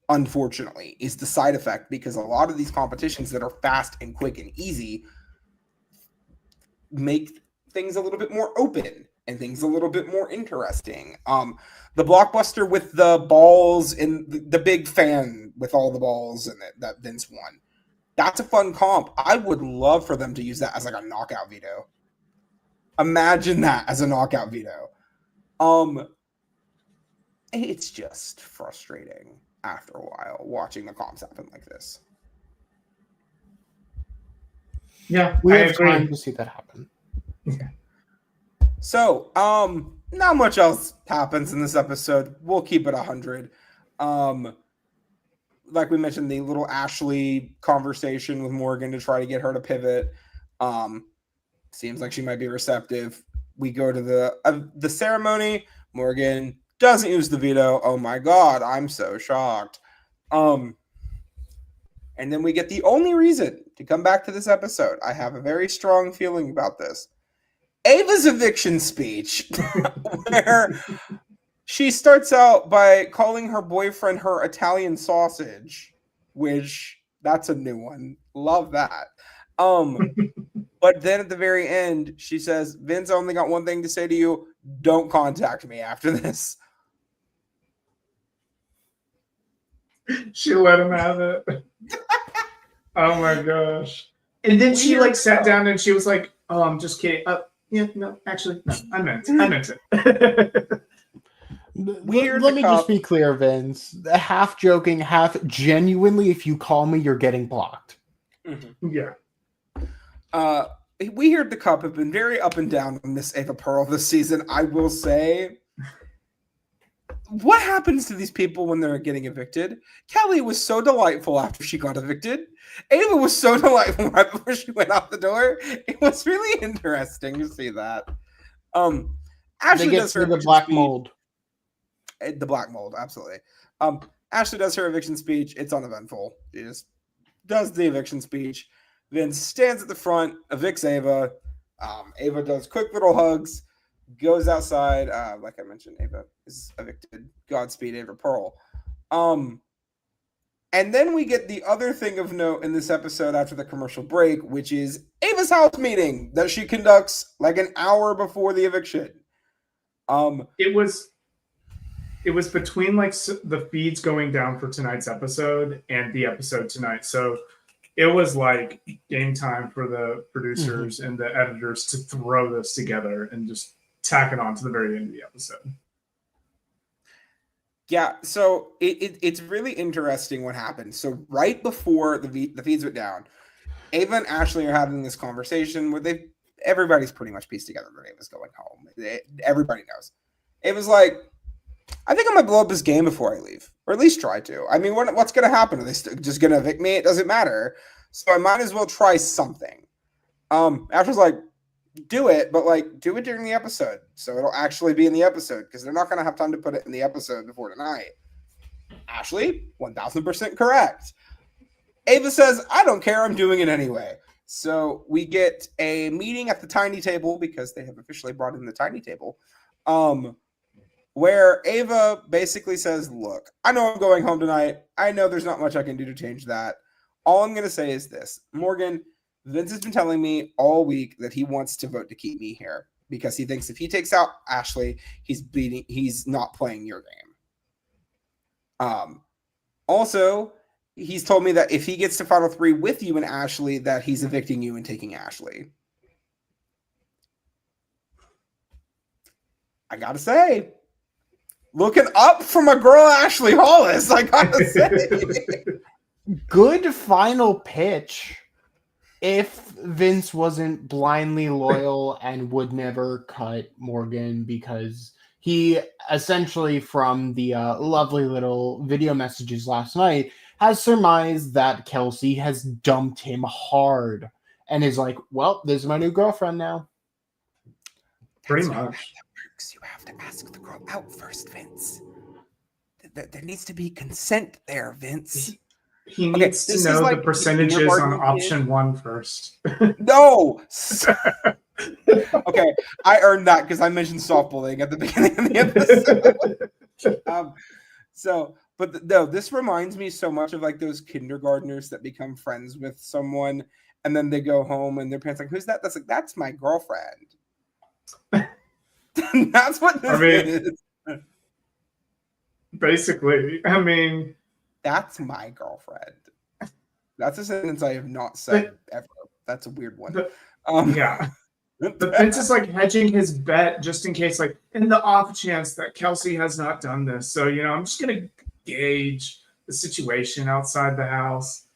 Unfortunately, is the side effect, because a lot of these competitions that are fast and quick and easy make things a little bit more open and things a little bit more interesting. The blockbuster with the balls and the big fan with all the balls in it that Vince won. That's a fun comp. I would love for them to use that as like a knockout veto. Imagine that as a knockout veto. It's just frustrating after a while watching the comps happen like this. yeah, we I have agree. time to see that happen. So, not much else happens in this episode. We'll keep it 100. Like we mentioned, the little Ashley conversation with Morgan to try to get her to pivot. Seems like she might be receptive. We go to the ceremony. Morgan doesn't use the veto. Oh my god, I'm so shocked. And then we get the only reason to come back to this episode. I have a very strong feeling about this. Ava's eviction speech, where she starts out by calling her boyfriend her Italian sausage, which that's a new one. Love that. But then at the very end, she says, Vince, I only got one thing to say to you. Don't contact me after this. She let him have it. Oh my gosh. And then she Weird like sat stuff. down and she was like, oh, I'm just kidding. Yeah, no, actually, no, I meant it. Weird Let me cop. just be clear, Vince. Half joking, half genuinely, if you call me, you're getting blocked. Yeah. We here at the Cup have been very up and down on Miss Ava Pearl this season. I will say, what happens to these people when they're getting evicted? Kelly was so delightful after she got evicted. Ava was so delightful right before she went out the door. It was really interesting to see that. Ashley They get does through her the eviction black speech. mold. The black mold, absolutely. Ashley does her eviction speech. It's uneventful. She just does the eviction speech. Vince stands at the front, evicts Ava. Ava does quick little hugs, goes outside. Like I mentioned, Ava is evicted. Godspeed, Ava Pearl. And then we get the other thing of note in this episode after the commercial break, which is Ava's house meeting that she conducts like an hour before the eviction. It was between like the feeds going down for tonight's episode and the episode tonight. So it was like game time for the producers and the editors to throw this together and just tack it on to the very end of the episode. Yeah, so it's really interesting what happened. So right before the feeds went down, Ava and Ashley are having this conversation where everybody's pretty much pieced together that Ava's going home. Everybody knows. Ava's like, I think I'm going to blow up this game before I leave, or at least try to. I mean, what's going to happen? Are they just going to evict me? It doesn't matter. So I might as well try something. Ashley's like, do it, but like do it during the episode so it'll actually be in the episode because they're not going to have time to put it in the episode before tonight. Ashley, 1000% correct. Ava says, I don't care, I'm doing it anyway. So we get a meeting at the tiny table because they have officially brought in the tiny table, where Ava basically says, look, I know I'm going home tonight. I know there's not much I can do to change that. All I'm going to say is this. Morgan, Vince has been telling me all week that he wants to vote to keep me here because he thinks if he takes out Ashley, he's not playing your game. Also, he's told me that if he gets to Final 3 with you and Ashley, that he's evicting you and taking Ashley. I gotta say, looking up from a girl Ashley Hollis, I gotta say. Good final pitch. If Vince wasn't blindly loyal and would never cut Morgan because he essentially, from the lovely little video messages last night, has surmised that Kelsey has dumped him hard and is like, well, this is my new girlfriend now. Pretty That's not much. how that works. You have to ask the girl out first, Vince. There needs to be consent there, Vince. He needs to know the percentages on option 1 first. No! Okay, I earned that because I mentioned soft bullying at the beginning of the episode. No, this reminds me so much of like those kindergartners that become friends with someone and then they go home and their parents are like, who's that? That's my girlfriend. That's what this is. Basically, that's my girlfriend. That's a sentence I have not said ever. That's a weird one. Yeah. But Vince is like hedging his bet just in case, like in the off chance that Kelsey has not done this. So, I'm just going to gauge the situation outside the house.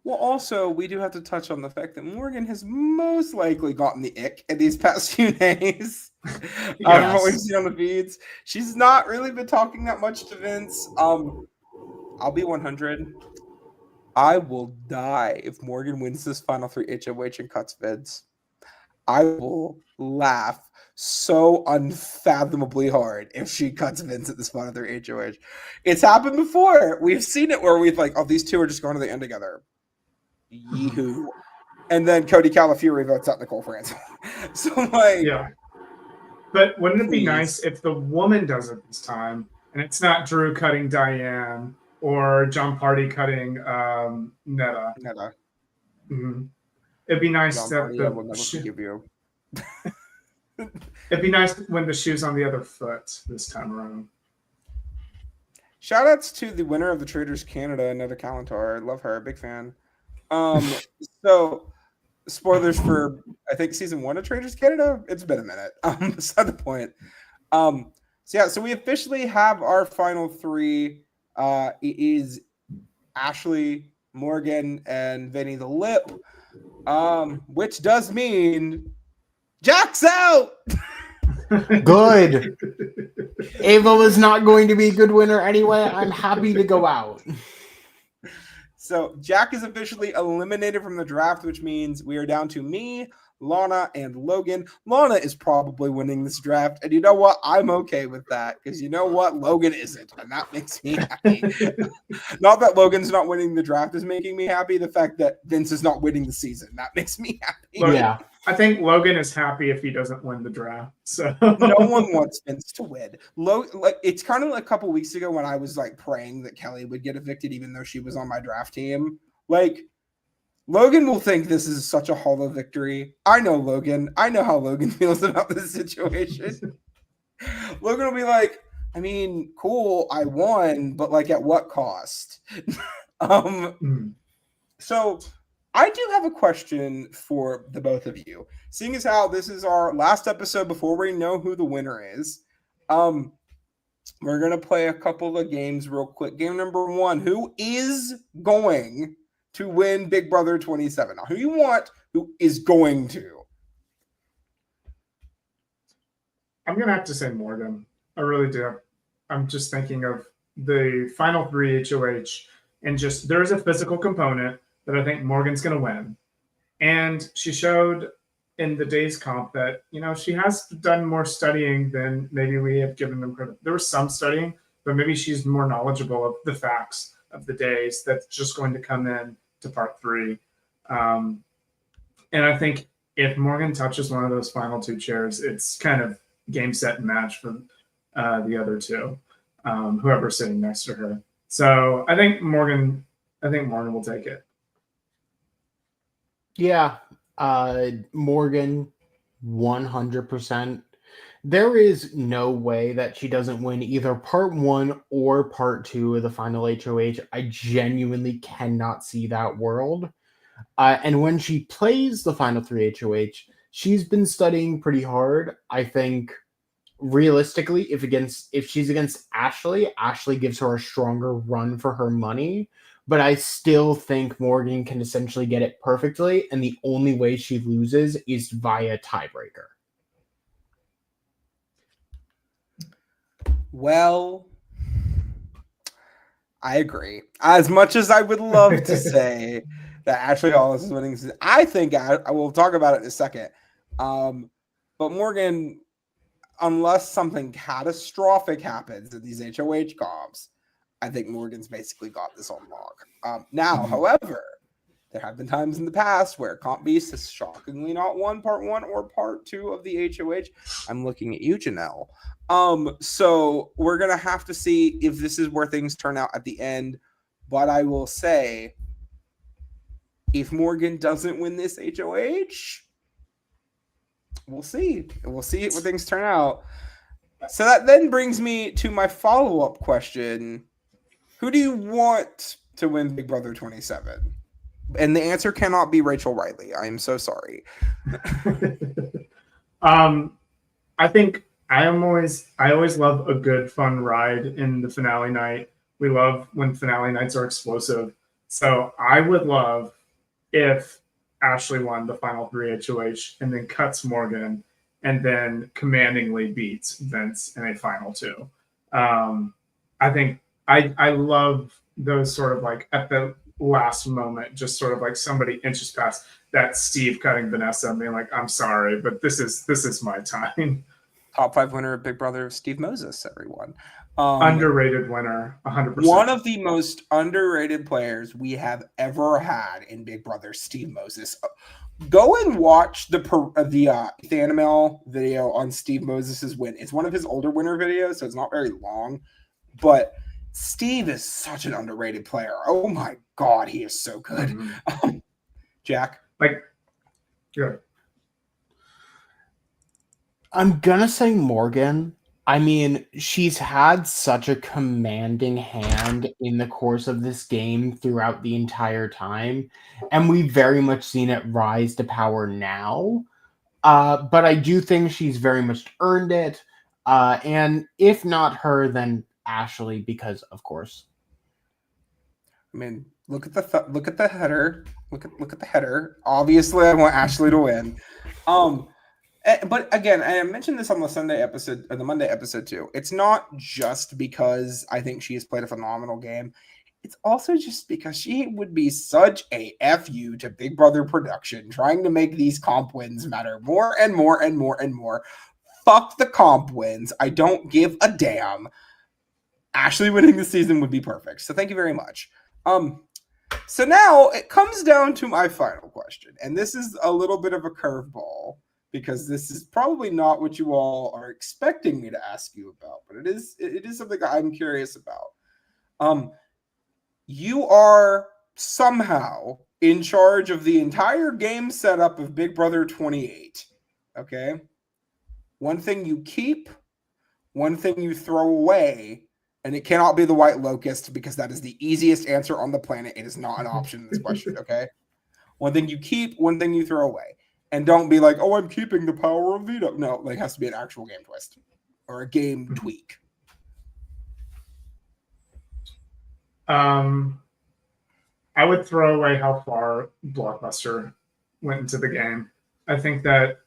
Well, also, we do have to touch on the fact that Morgan has most likely gotten the ick in these past few days. From what we've seen on the feeds. She's not really been talking that much to Vince. I'll be 100. I will die if Morgan wins this Final 3 HOH and cuts Vince. I will laugh so unfathomably hard if she cuts Vince at this Final 3 HOH. It's happened before. We've seen it where we've like, oh, these two are just going to the end together. Yee-hoo. And then Cody Calafiore votes out Nicole France. So like, yeah. But wouldn't it be nice if the woman does it this time and it's not Drew cutting Diane or John Party cutting Netta? Mm-hmm. It'd be nice John that Party, I will never forgive you. It'd be nice when the shoe's on the other foot this time around. Shout outs to the winner of the Traders Canada, Netta Kalantar. I love her, big fan. So spoilers for I think season 1 of Traders Canada. It's been a minute. Beside the point. So we officially have our final 3. It is Ashley, Morgan, and Vinny the Lip. Which does mean Jack's out. Good. Ava was not going to be a good winner anyway. I'm happy to go out. So Jack is officially eliminated from the draft, which means we are down to me, Lana and Logan. Lana is probably winning this draft, and you know what? I'm okay with that because you know what? Logan isn't, and that makes me happy. Not that Logan's not winning the draft is making me happy. The fact that Vince is not winning the season, that makes me happy. Look, Yeah. I think Logan is happy if he doesn't win the draft. So No one wants Vince to win. It's kind of like a couple weeks ago when I was like praying that Kelly would get evicted, even though she was on my draft team. Like, Logan will think this is such a hollow victory. I know Logan. I know how Logan feels about this situation. Logan will be like, I mean, cool, I won, but like at what cost? So I do have a question for the both of you. Seeing as how this is our last episode before we know who the winner is, we're going to play a couple of games real quick. Game number 1, who is going to win Big Brother 27? Now, who you want, who is going to? I'm going to have to say Morgan. I really do. I'm just thinking of the final 3 HOH, and just there's a physical component that I think Morgan's going to win. And she showed in the days comp that, you know, she has done more studying than maybe we have given them credit. There was some studying, but maybe she's more knowledgeable of the facts of the days that's just going to come in to part 3. And I think if Morgan touches one of those final 2 chairs, it's kind of game, set, and match for the other 2, whoever's sitting next to her. So I think Morgan will take it. Yeah, Morgan, 100%. There is no way that she doesn't win either part 1 or part 2 of the final HOH. I genuinely cannot see that world. And when she plays the final 3 HOH, she's been studying pretty hard. I think realistically, if she's against Ashley, Ashley gives her a stronger run for her money. But I still think Morgan can essentially get it perfectly, and the only way she loses is via tiebreaker. Well, I agree. As much as I would love to say that Ashley Hollis is winning, I think I will talk about it in a second. But Morgan, unless something catastrophic happens in these HOH comps, I think Morgan's basically got this on lock. Now, however, there have been times in the past where Comp Beast has shockingly not won part 1 or part 2 of the HOH. I'm looking at you, Janelle. So we're going to have to see if this is where things turn out at the end. But I will say, if Morgan doesn't win this HOH, we'll see. We'll see where things turn out. So that then brings me to my follow-up question. Who do you want to win Big Brother 27? And the answer cannot be Rachel Riley. I am so sorry. I think I always love a good fun ride in the finale night. We love when finale nights are explosive. So I would love if Ashley won the final 3 HOH and then cuts Morgan and then commandingly beats Vince in a final 2. I think I love those sort of like at the last moment, just sort of like somebody inches past that Steve cutting Vanessa and being like, I'm sorry, but this is my time. Top 5 winner of Big Brother, Steve Moses, everyone. Underrated winner, 100%. One of the most underrated players we have ever had in Big Brother, Steve Moses. Go and watch the Thanimal video on Steve Moses's win. It's one of his older winner videos, so it's not very long, but Steve is such an underrated player. Oh my God, he is so good. Mm-hmm. Jack? Good. I'm going to say Morgan. I mean, she's had such a commanding hand in the course of this game throughout the entire time, and we've very much seen it rise to power now. But I do think she's very much earned it. And if not her, then Ashley, because of course. I mean, look at the header. Look at the header. Obviously, I want Ashley to win. But again, I mentioned this on the Sunday episode or the Monday episode too. It's not just because I think she has played a phenomenal game. It's also just because she would be such a FU to Big Brother production, trying to make these comp wins matter more and more and more and more. Fuck the comp wins. I don't give a damn. Ashley winning the season would be perfect. So thank you very much. So now it comes down to my final question, and this is a little bit of a curveball because this is probably not what you all are expecting me to ask you about, but it is something I'm curious about. You are somehow in charge of the entire game setup of Big Brother 28. Okay? One thing you keep, one thing you throw away, and it cannot be the white locust because that is the easiest answer on the planet. It is not an option in this question, okay? One thing you keep, one thing you throw away. And don't be like, oh, I'm keeping the power of veto. No, like, it has to be an actual game twist or a game tweak. I would throw away how far Blockbuster went into the game. I think that,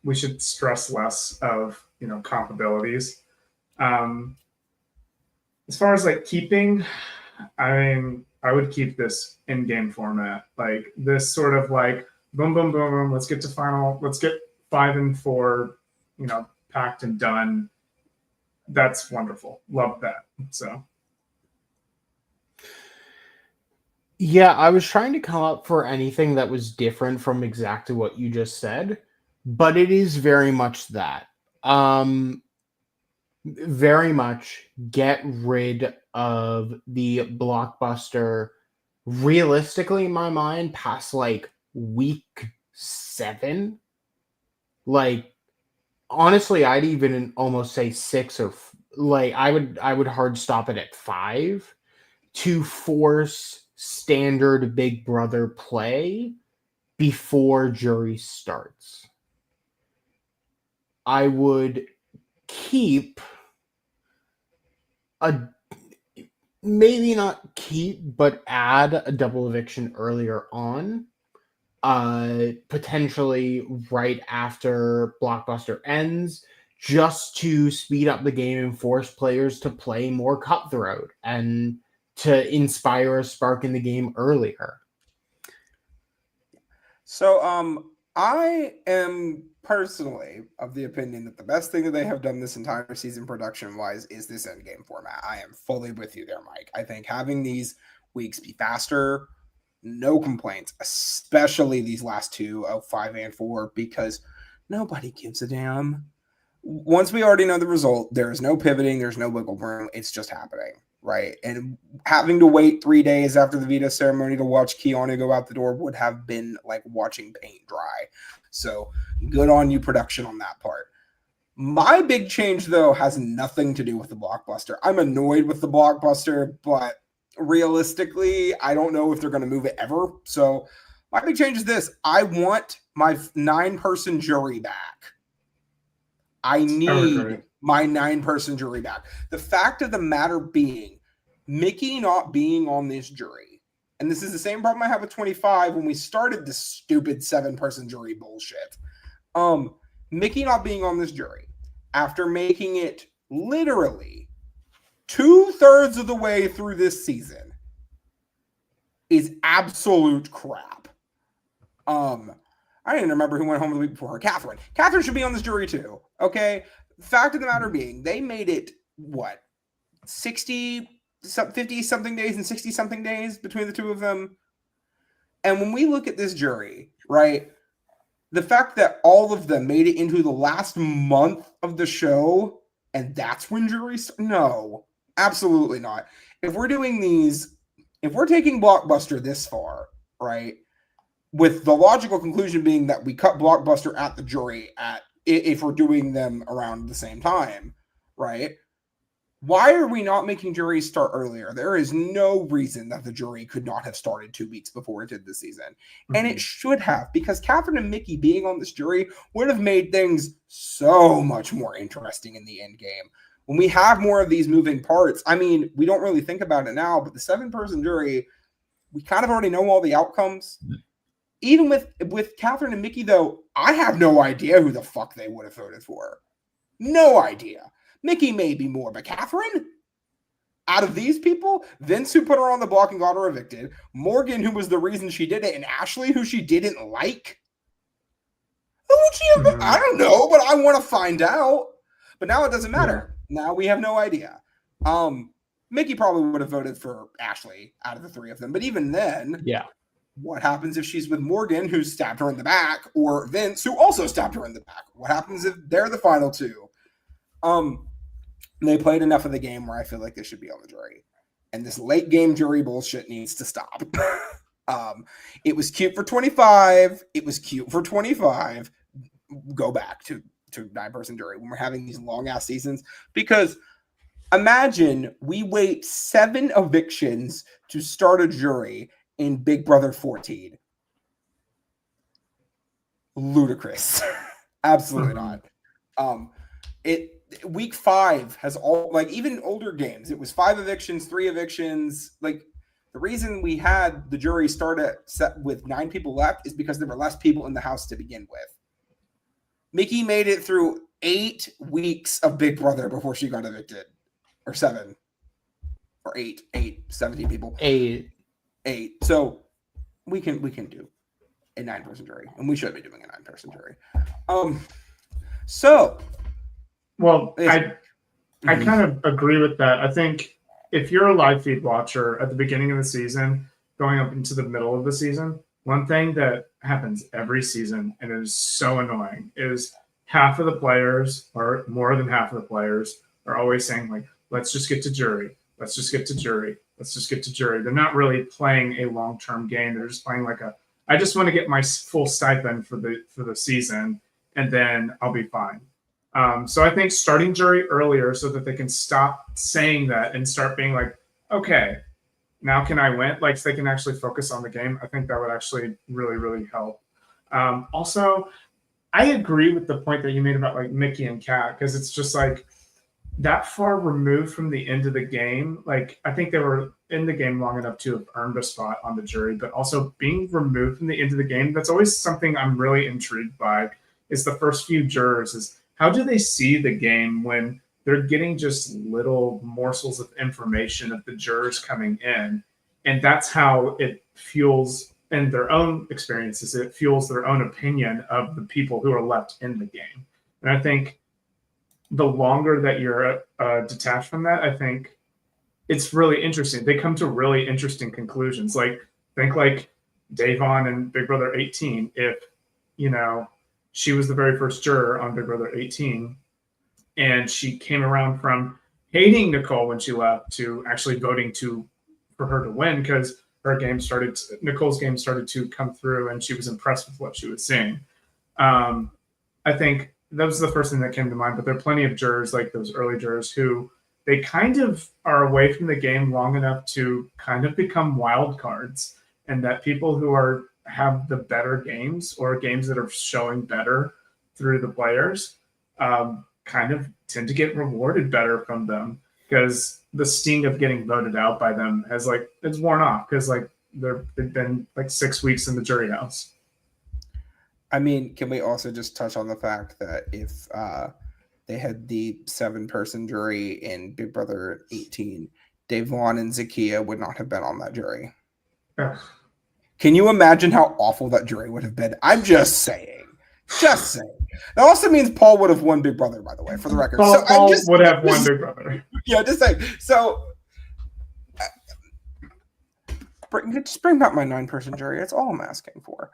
we should stress less of, comparabilities. As far as like keeping, I would keep this in-game format. Like this sort of like boom, boom, boom, boom. Let's get 5 and 4, packed and done. That's wonderful. Love that. So. Yeah, I was trying to come up for anything that was different from exactly what you just said, but it is very much that. Very much get rid of the Blockbuster realistically in my mind past like week 7. Like honestly, I'd even almost say 6 or like I would hard stop it at 5 to force standard Big Brother play before jury starts. I would keep maybe not keep, but add a double eviction earlier on, potentially right after Blockbuster ends, just to speed up the game and force players to play more cutthroat and to inspire a spark in the game earlier. So, I am personally of the opinion that the best thing that they have done this entire season production-wise is this endgame format. I am fully with you there, Mike. I think having these weeks be faster, no complaints, especially these last 2 of 5 and 4, because nobody gives a damn. Once we already know the result, there is no pivoting, there's no wiggle room. It's just happening, right? And having to wait 3 days after the veto ceremony to watch Keanu go out the door would have been like watching paint dry. So good on you, production, on that part. My big change, though, has nothing to do with the Blockbuster. I'm annoyed with the Blockbuster, but realistically, I don't know if they're going to move it ever. So my big change is this. I want my 9-person jury back. I need my 9-person jury back. The fact of the matter being, Mickey not being on this jury, and this is the same problem I have with 25 when we started this stupid 7-person jury bullshit. Mickey not being on this jury, after making it literally 2/3 of the way through this season, is absolute crap. I didn't remember who went home the week before her. Catherine. Catherine should be on this jury too. Okay. Fact of the matter being, they made it 50 something days and 60 something days between the two of them. And when we look at this jury, right, the fact that all of them made it into the last month of the show, and that's when juries, no, absolutely not. If we're doing these, if we're taking Blockbuster this far, right, with the logical conclusion being that we cut Blockbuster at the jury if we're doing them around the same time, right? Why are we not making juries start earlier? There is no reason that the jury could not have started 2 weeks before it did this season. Mm-hmm. And it should have, because Catherine and Mickey being on this jury would have made things so much more interesting in the end game. When we have more of these moving parts, I mean, we don't really think about it now, but the 7-person jury, we kind of already know all the outcomes. Mm-hmm. Even with Catherine and Mickey, though, I have no idea who the fuck they would have voted for. No idea. Mickey may be more, but Catherine? Out of these people, Vince, who put her on the block and got her evicted, Morgan, who was the reason she did it, and Ashley, who she didn't like. Who would she have been? I don't know, but I want to find out. But now it doesn't matter. Yeah. Now we have no idea. Mickey probably would have voted for Ashley out of the three of them. But even then, what happens if she's with Morgan, who stabbed her in the back, or Vince, who also stabbed her in the back? What happens if they're the final two? They played enough of the game where I feel like they should be on the jury. And this late game jury bullshit needs to stop. It was cute for 25. It was cute for 25. Go back to 9-person jury when we're having these long ass seasons. Because imagine we wait 7 evictions to start a jury in Big Brother 14. Ludicrous. Absolutely not. Week 5 has all, like, even older games, it was 5 evictions, 3 evictions. Like, the reason we had the jury start at set with 9 people left is because there were less people in the house to begin with. Mickey made it through 8 weeks of Big Brother before she got evicted. Or 7. Or 8. 17 people. 8. So we can do a 9-person jury. And we should be doing a 9-person jury. Well, I kind of agree with that. I think if you're a live feed watcher at the beginning of the season, going up into the middle of the season, one thing that happens every season, and it is so annoying, is half of the players, or more than half of the players, are always saying, like, let's just get to jury. Let's just get to jury. Let's just get to jury. They're not really playing a long-term game. They're just playing like I just want to get my full stipend for the season, and then I'll be fine. So I think starting jury earlier so that they can stop saying that and start being like, okay, now can I win? Like, so they can actually focus on the game. I think that would actually really, really help. Also, I agree with the point that you made about, like, Mickey and Kat, because it's just like that far removed from the end of the game. Like, I think they were in the game long enough to have earned a spot on the jury, but also being removed from the end of the game, that's always something I'm really intrigued by, is the first few jurors is, how do they see the game when they're getting just little morsels of information of the jurors coming in? And that's how it fuels, in their own experiences, it fuels their own opinion of the people who are left in the game. And I think the longer that you're detached from that, I think it's really interesting. They come to really interesting conclusions. Like, think like Davon and Big Brother 18. If, she was the very first juror on Big Brother 18, and she came around from hating Nicole when she left to actually voting for her to win, because Nicole's game started to come through, and she was impressed with what she was seeing. I think that was the first thing that came to mind, but there are plenty of jurors, like those early jurors, who they kind of are away from the game long enough to kind of become wild cards, and that people who have the better games, or games that are showing better through the players, kind of tend to get rewarded better from them, because the sting of getting voted out by them has, like, it's worn off, because, like, they've been like 6 weeks in the jury house. I mean, can we also just touch on the fact that if they had the 7-person jury in Big Brother 18, Davon and Zakiya would not have been on that jury. Ugh. Can you imagine how awful that jury would have been? I'm just saying. Just saying. That also means Paul would have won Big Brother, by the way, for the record. Paul would have won Big Brother. Yeah, just saying. So, just bring back my 9-person jury. That's all I'm asking for.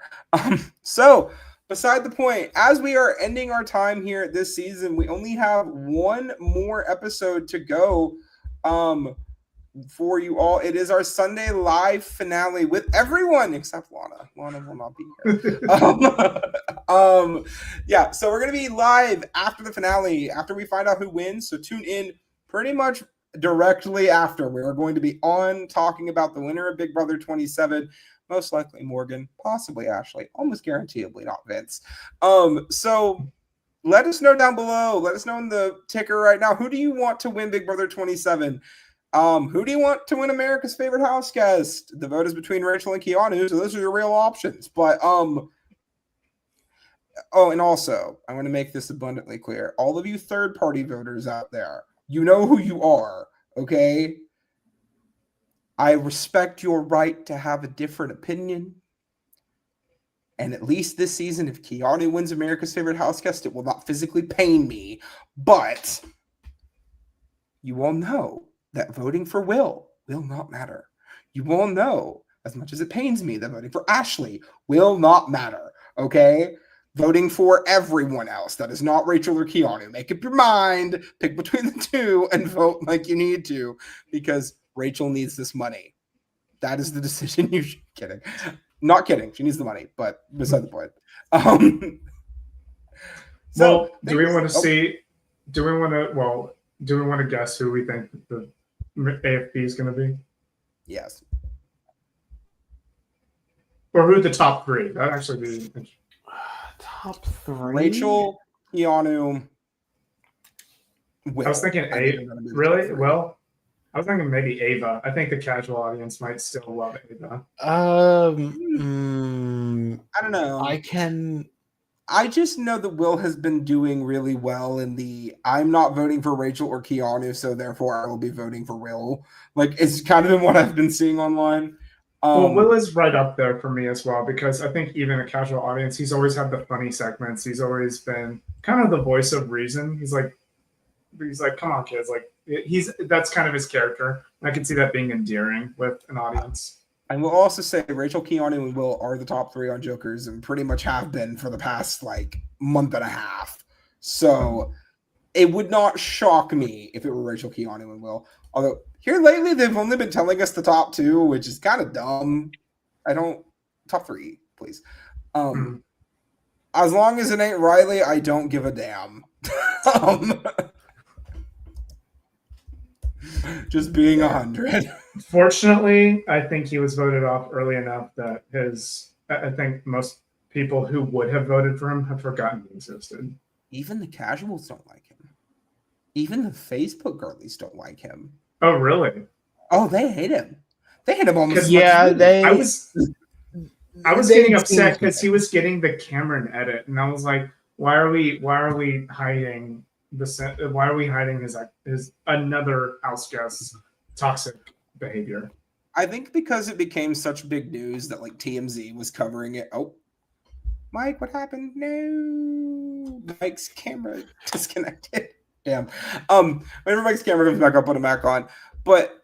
So, beside the point, as we are ending our time here this season, we only have one more episode to go. For you all, it is our Sunday live finale with everyone except Lana. Lana will not be here. Yeah, so we're gonna be live after the finale, after we find out who wins. So tune in pretty much directly after. We are going to be on talking about the winner of Big Brother 27, most likely Morgan, possibly Ashley, almost guaranteedly not Vince. So let us know down below. Let us know in the ticker right now. Who do you want to win Big Brother 27? Who do you want to win America's Favorite House Guest? The vote is between Rachel and Keanu, so those are your real options. But and also, I want to make this abundantly clear. All of you third-party voters out there, you know who you are, okay? I respect your right to have a different opinion. And at least this season, if Keanu wins America's Favorite Houseguest, it will not physically pain me. But you all know that voting for Will not matter. You all know, as much as it pains me, that voting for Ashley will not matter. Okay? Voting for everyone else that is not Rachel or Keanu. Make up your mind, pick between the two, and vote like you need to, because Rachel needs this money. That is the decision you should. Kidding. Not kidding. She needs the money, but beside the point. So, do we want to see? Do we want to? Well, do we want to guess who we think the AFP is going to be? Yes. Or who the top three? That actually be interesting. Top three. Rachel, Keanu. Will. I was thinking really? Well, I was thinking maybe Ava. I think the casual audience might still love Ava. I don't know. I just know that Will has been doing really well in the I'm not voting for Rachel or Keanu, so therefore I will be voting for Will. Like, it's kind of been what I've been seeing online. Well, Will is right up there for me as well, because I think even a casual audience, he's always had the funny segments. He's always been kind of the voice of reason. He's like, come on, kids. Like, that's kind of his character. And I can see that being endearing with an audience. I will also say Rachel, Keanu, and Will are the top three on Jokers and pretty much have been for the past month and a half. So it would not shock me if it were Rachel, Keanu, and Will. Although here lately they've only been telling us the top two, which is kind of dumb. Top three, please. As long as it ain't Riley, I don't give a damn. Just being 100. Fortunately, I think he was voted off early enough that I think most people who would have voted for him have forgotten he existed. Even the casuals don't like him. Even the Facebook girlies don't like him. Oh, really? Oh, they hate him. They hate him almost. Yeah, I was getting upset because he was getting the Cameron edit, and I was like, why are we hiding why are we hiding his another house guest's toxic behavior? I think because it became such big news that TMZ was covering it. Oh, Mike, what happened? No, Mike's camera disconnected. Damn. Whenever Mike's camera comes back, I'll put him back on. But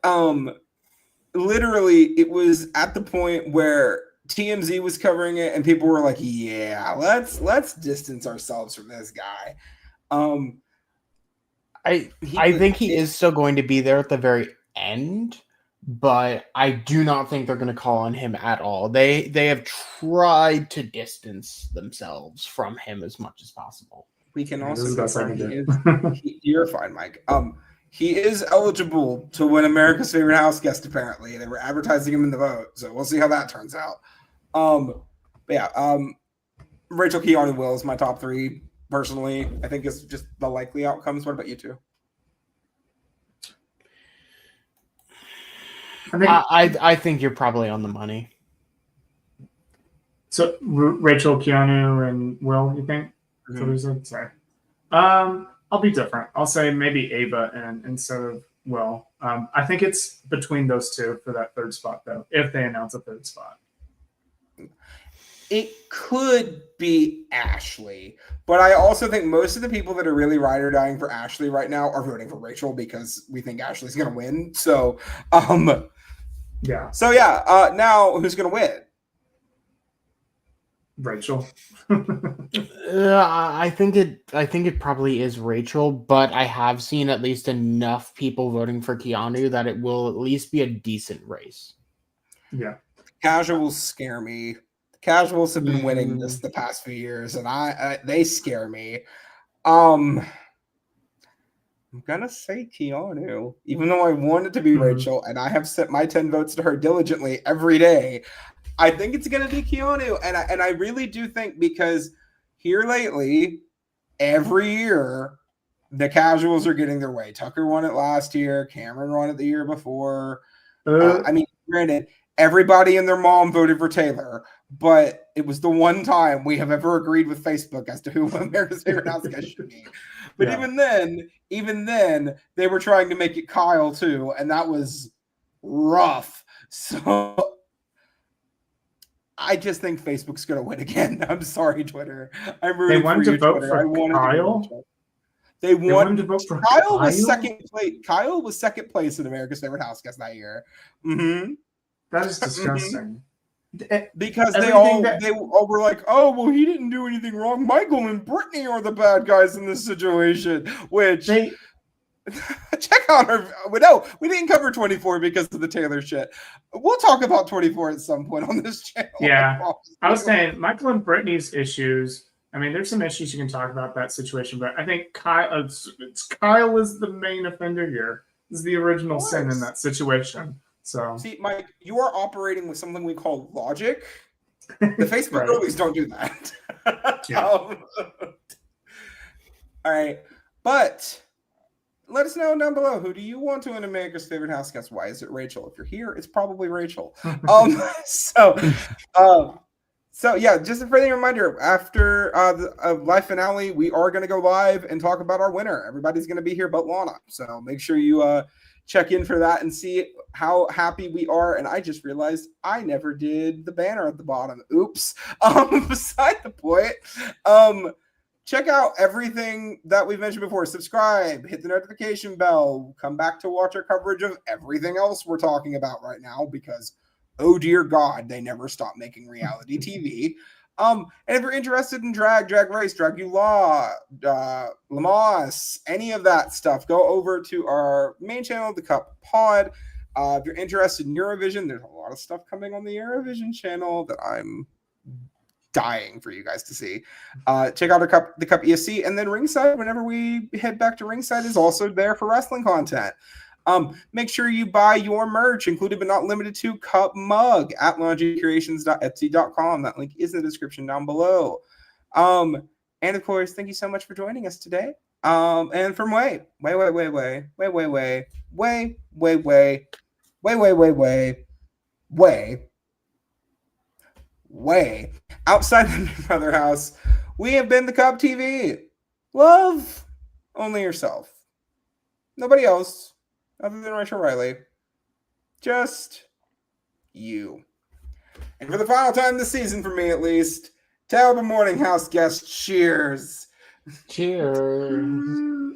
literally, it was at the point where TMZ was covering it, and people were like, "Yeah, let's distance ourselves from this guy." I think he is still going to be there at the very end, but I do not think they're going to call on him at all. They have tried to distance themselves from him as much as possible. We can also confirm you're fine, Mike. He is eligible to win America's Favorite House Guest, apparently. They were advertising him in the vote, so we'll see how that turns out. Rachel, Keanu, Will is my top three. Personally, I think it's just the likely outcomes. What about you two? I think you're probably on the money. So Rachel, Keanu, and Will, you think? Mm-hmm. Sorry. I'll be different. I'll say maybe Ava instead of Will. I think it's between those two for that third spot, though, if they announce a third spot. It could be Ashley, but I also think most of the people that are really ride or dying for Ashley right now are voting for Rachel because we think Ashley's going to win. So, yeah. So now who's going to win? Rachel. I think it probably is Rachel, but I have seen at least enough people voting for Keanu that it will at least be a decent race. Yeah. Casuals scare me. Casuals have been winning this the past few years, and they scare me. I'm gonna say Keanu, even though I want it to be Rachel, and I have sent my 10 votes to her diligently every day. I think it's gonna be Keanu, and I really do think because here lately, every year, the casuals are getting their way. Tucker won it last year. Cameron won it the year before. Granted, everybody and their mom voted for Taylor, but it was the one time we have ever agreed with Facebook as to who America's Favorite House Guest should be. But even then, they were trying to make it Kyle too, and that was rough. So I just think Facebook's going to win again. I'm sorry, Twitter. I'm rooting They wanted for you, to vote Twitter. for I wanted Kyle? To They wanted wanted to vote for Kyle was Kyle? second place. Kyle was second place in America's Favorite House Guest that year. Mm-hmm. That is disgusting. Because they Everything all were like, oh, well, he didn't do anything wrong. Michael and Brittany are the bad guys in this situation. Which check out our. No, we didn't cover 24 because of the Taylor shit. We'll talk about 24 at some point on this channel. Yeah, I was saying Michael and Brittany's issues. I mean, there's some issues you can talk about that situation, but I think Kyle is the main offender here. This is the original sin in that situation. So see, Mike, you are operating with something we call logic. The Facebook girlies don't do that. Yeah. All right, but let us know down below, who do you want to win America's Favorite House Guest? Why is it Rachel? If you're here, it's probably Rachel. So yeah, just a friendly reminder, after the live finale, we are going to go live and talk about our winner. Everybody's going to be here but Lana. So make sure you check in for that and see how happy we are. And I just realized I never did the banner at the bottom. Oops. Beside the point. Check out everything that we've mentioned before. Subscribe, hit the notification bell, come back to watch our coverage of everything else we're talking about right now, because oh dear God, they never stop making reality TV. And if you're interested in drag race, Dragula, Lamos, any of that stuff, go over to our main channel, The Cup Pod. If you're interested in Eurovision, there's a lot of stuff coming on the Eurovision channel that I'm dying for you guys to see. Check out the Cup ESC, and then Ringside, whenever we head back to Ringside, is also there for wrestling content. Make sure you buy your merch, included but not limited to Cup Mug at laundrycreations.etsy.com. That link is in the description down below. And of course, thank you so much for joining us today. And from way outside the Big Brother house, we have been the Cup TV. Love only yourself. Nobody else. Other than Rachel Riley, just you. And for the final time this season, for me at least, tell the morning house guest cheers. Cheers.